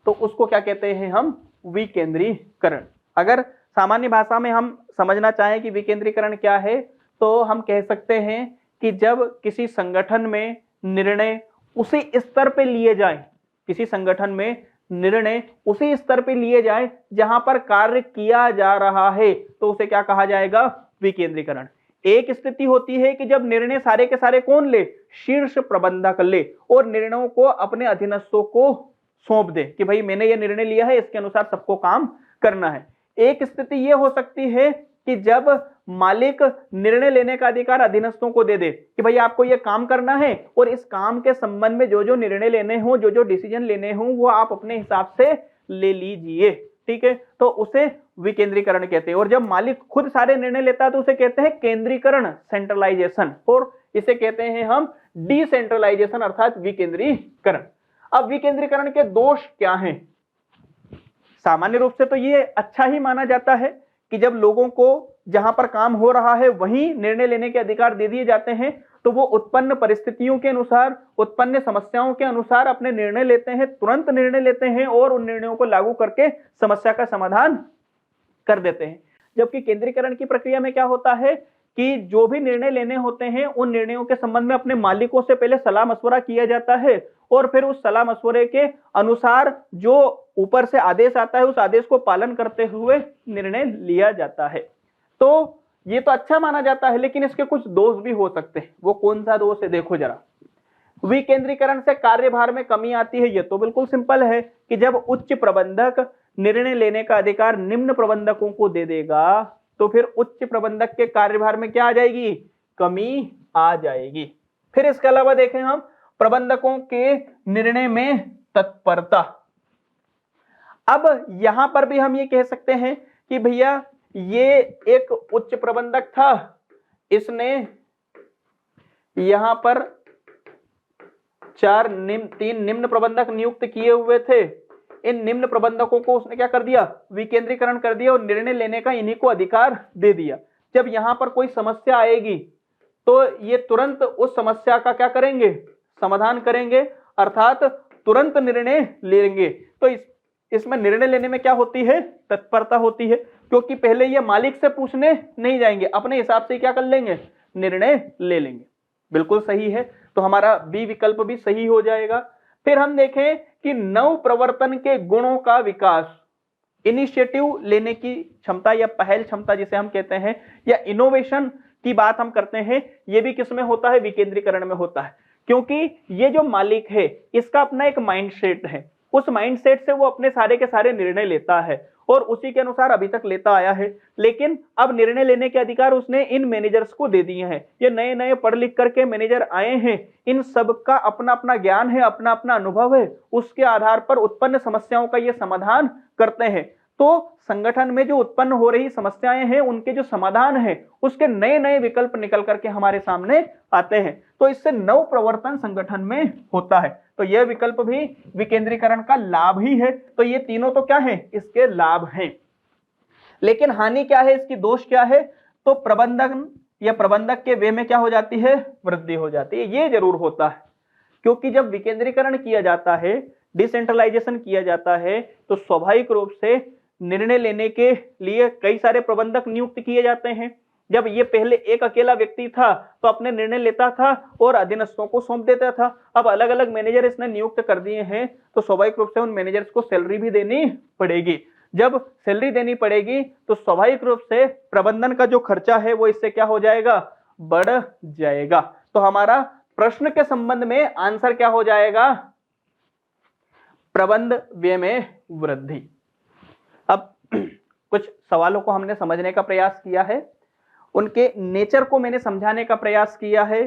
तो उसको क्या कहते हैं हम, विकेंद्रीकरण। अगर सामान्य भाषा में हम समझना चाहें कि विकेंद्रीकरण क्या है, तो हम कह सकते हैं कि जब किसी संगठन में निर्णय उसी स्तर पे लिए जाए, किसी संगठन में निर्णय उसी स्तर पे लिए जाए जहां पर कार्य किया जा रहा है, तो उसे क्या कहा जाएगा, विकेंद्रीकरण। एक स्थिति होती है कि जब निर्णय सारे के सारे कौन ले, शीर्ष प्रबंधक ले और निर्णयों को अपने अधीनस्थों को सौंप दे कि भाई मैंने ये निर्णय लिया है, इसके अनुसार सबको काम करना है। एक स्थिति यह हो सकती है कि जब मालिक निर्णय लेने का अधिकार अधीनस्थों को दे दे कि भाई आपको ये काम करना है और इस काम के संबंध में जो जो निर्णय लेने हो, जो जो डिसीजन लेने हो, वो आप अपने हिसाब से ले लीजिए। ठीक है, तो उसे विकेंद्रीकरण कहते हैं। और जब मालिक खुद सारे निर्णय लेता है तो उसे कहते हैं केंद्रीकरण, सेंट्रलाइजेशन, और इसे कहते हैं हम डिसेंट्रलाइजेशन अर्थात विकेंद्रीकरण। अब विकेंद्रीकरण के दोष क्या हैं? सामान्य रूप से तो ये अच्छा ही माना जाता है कि जब लोगों को जहां पर काम हो रहा है वहीं निर्णय लेने के अधिकार दे दिए जाते हैं, तो वो उत्पन्न परिस्थितियों के अनुसार, उत्पन्न समस्याओं के अनुसार अपने निर्णय लेते हैं, तुरंत निर्णय लेते हैं और उन निर्णयों को लागू करके समस्या का समाधान कर देते हैं। जबकि केंद्रीकरण की प्रक्रिया में क्या होता है कि जो भी निर्णय लेने होते हैं उन निर्णयों के संबंध में अपने मालिकों से पहले सलाह मशवरा किया जाता है और फिर उस सलाह मशवरे के अनुसार जो ऊपर से आदेश आता है उस आदेश को पालन करते हुए निर्णय लिया जाता है। तो ये तो अच्छा माना जाता है, लेकिन इसके कुछ दोष भी हो सकते हैं। वो कौन सा दोष है, देखो जरा। विकेंद्रीकरण से कार्यभार में कमी आती है, ये तो बिल्कुल सिंपल है कि जब उच्च प्रबंधक निर्णय लेने का अधिकार निम्न प्रबंधकों को दे देगा तो फिर उच्च प्रबंधक के कार्यभार में क्या आ जाएगी, कमी आ जाएगी। फिर इसके अलावा देखें हम प्रबंधकों के निर्णय में तत्परता। अब यहां पर भी हम ये कह सकते हैं कि भैया ये एक उच्च प्रबंधक था, इसने यहां पर तीन निम्न प्रबंधक नियुक्त किए हुए थे। इन निम्न प्रबंधकों को उसने क्या कर दिया, विकेंद्रीकरण कर दिया और निर्णय लेने का इन्हीं को अधिकार दे दिया। जब यहां पर कोई समस्या आएगी तो ये तुरंत उस समस्या का क्या करेंगे, समाधान करेंगे, अर्थात तुरंत निर्णय लेंगे। तो इसमें निर्णय लेने में क्या होती है, तत्परता होती है, क्योंकि पहले ये मालिक से पूछने नहीं जाएंगे, अपने हिसाब से क्या कर लेंगे, निर्णय ले लेंगे। बिल्कुल सही है, तो हमारा बी विकल्प भी सही हो जाएगा। फिर हम देखें कि नव प्रवर्तन के गुणों का विकास, इनिशिएटिव लेने की क्षमता या पहल क्षमता जिसे हम कहते हैं, या इनोवेशन की बात हम करते हैं, ये भी किसमें होता है, विकेंद्रीकरण में होता है। क्योंकि ये जो मालिक है इसका अपना एक माइंडसेट है, उस माइंडसेट से वो अपने सारे के सारे निर्णय लेता है और उसी के अनुसार अभी तक लेता आया है। लेकिन अब निर्णय लेने के अधिकार उसने इन मैनेजर्स को दे दिए हैं। ये नए नए पढ़ लिख करके मैनेजर आए हैं, इन सब का अपना अपना ज्ञान है, अपना अपना अनुभव है, उसके आधार पर उत्पन्न समस्याओं का ये समाधान करते हैं। तो संगठन में जो उत्पन्न हो रही समस्याएं हैं उनके जो समाधान है उसके नए नए विकल्प निकल करके हमारे सामने आते हैं। तो इससे नव प्रवर्तन संगठन में होता है। तो यह विकल्प भी विकेंद्रीकरण का लाभ ही है। तो ये तीनों तो क्या है, इसके लाभ हैं। लेकिन हानि क्या है, इसकी दोष क्या है? तो प्रबंधन या प्रबंधक के व्यय में क्या हो जाती है, वृद्धि हो जाती है। ये जरूर होता है, क्योंकि जब विकेंद्रीकरण किया जाता है, डिसेंट्रलाइजेशन किया जाता है, तो स्वाभाविक रूप से निर्णय लेने के लिए कई सारे प्रबंधक नियुक्त किए जाते हैं। जब ये पहले एक अकेला व्यक्ति था तो अपने निर्णय लेता था और अधीनस्थों को सौंप देता था। अब अलग अलग मैनेजर इसने नियुक्त कर दिए हैं, तो स्वाभाविक रूप से उन मैनेजर्स को सैलरी भी देनी पड़ेगी। जब सैलरी देनी पड़ेगी तो स्वाभाविक रूप से प्रबंधन का जो खर्चा है वो इससे क्या हो जाएगा, बढ़ जाएगा। तो हमारा प्रश्न के संबंध में आंसर क्या हो जाएगा, प्रबंध व्यय में वृद्धि। अब कुछ सवालों को हमने समझने का प्रयास किया है, उनके नेचर को मैंने समझाने का प्रयास किया है।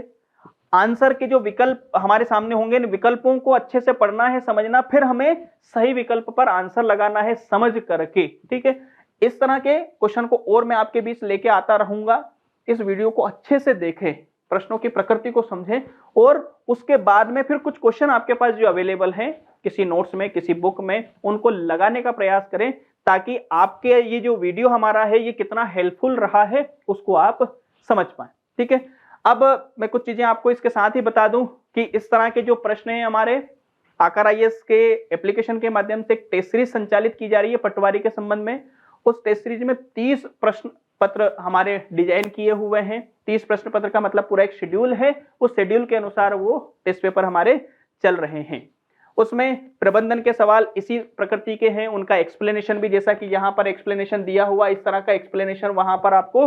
आंसर के जो विकल्प हमारे सामने होंगे, इन विकल्पों को अच्छे से पढ़ना है, समझना, फिर हमें सही विकल्प पर आंसर लगाना है समझ करके। ठीक है, इस तरह के क्वेश्चन को और मैं आपके बीच लेके आता रहूंगा। इस वीडियो को अच्छे से देखें, प्रश्नों की प्रकृति को समझें, और उसके बाद में फिर कुछ क्वेश्चन आपके पास जो अवेलेबल हैं किसी नोट्स में, किसी बुक में, उनको लगाने का प्रयास करें, ताकि आपके ये जो वीडियो हमारा है ये कितना हेल्पफुल रहा है उसको आप समझ पाए। ठीक है, अब मैं कुछ चीजें आपको इसके साथ ही बता दूं कि इस तरह के जो प्रश्न हैं हमारे आकार आईएएस के एप्लीकेशन के माध्यम से एक टेस्ट सीरीज संचालित की जा रही है पटवारी के संबंध में। उस टेस्ट सीरीज में 30 प्रश्न पत्र हमारे डिजाइन किए हुए हैं। 30 प्रश्न पत्र का मतलब पूरा एक शेड्यूल है, उस शेड्यूल के अनुसार वो टेस्ट पेपर हमारे चल रहे हैं। उसमें प्रबंधन के सवाल इसी प्रकृति के हैं, उनका एक्सप्लेनेशन भी जैसा कि यहाँ पर एक्सप्लेनेशन दिया हुआ, इस तरह का एक्सप्लेनेशन वहां पर आपको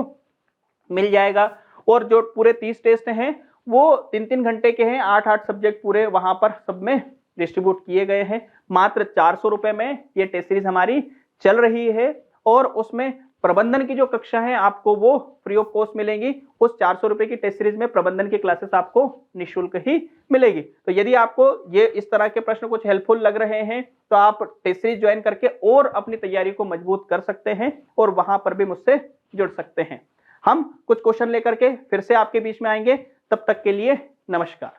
मिल जाएगा। और जो पूरे 30 टेस्ट हैं वो 3-3 घंटे के हैं, 8-8 सब्जेक्ट पूरे वहां पर सब में डिस्ट्रीब्यूट किए गए हैं। मात्र 400 रुपए में ये टेस्ट सीरीज हमारी चल रही है, और उसमें प्रबंधन की जो कक्षा है आपको वो फ्री ऑफ कॉस्ट मिलेंगी। उस 400 रुपए की टेस्ट सीरीज में प्रबंधन की क्लासेस आपको निःशुल्क ही मिलेगी। तो यदि आपको ये इस तरह के प्रश्न कुछ हेल्पफुल लग रहे हैं तो आप टेस्ट सीरीज ज्वाइन करके और अपनी तैयारी को मजबूत कर सकते हैं, और वहां पर भी मुझसे जुड़ सकते हैं। हम कुछ क्वेश्चन लेकर के फिर से आपके बीच में आएंगे, तब तक के लिए नमस्कार।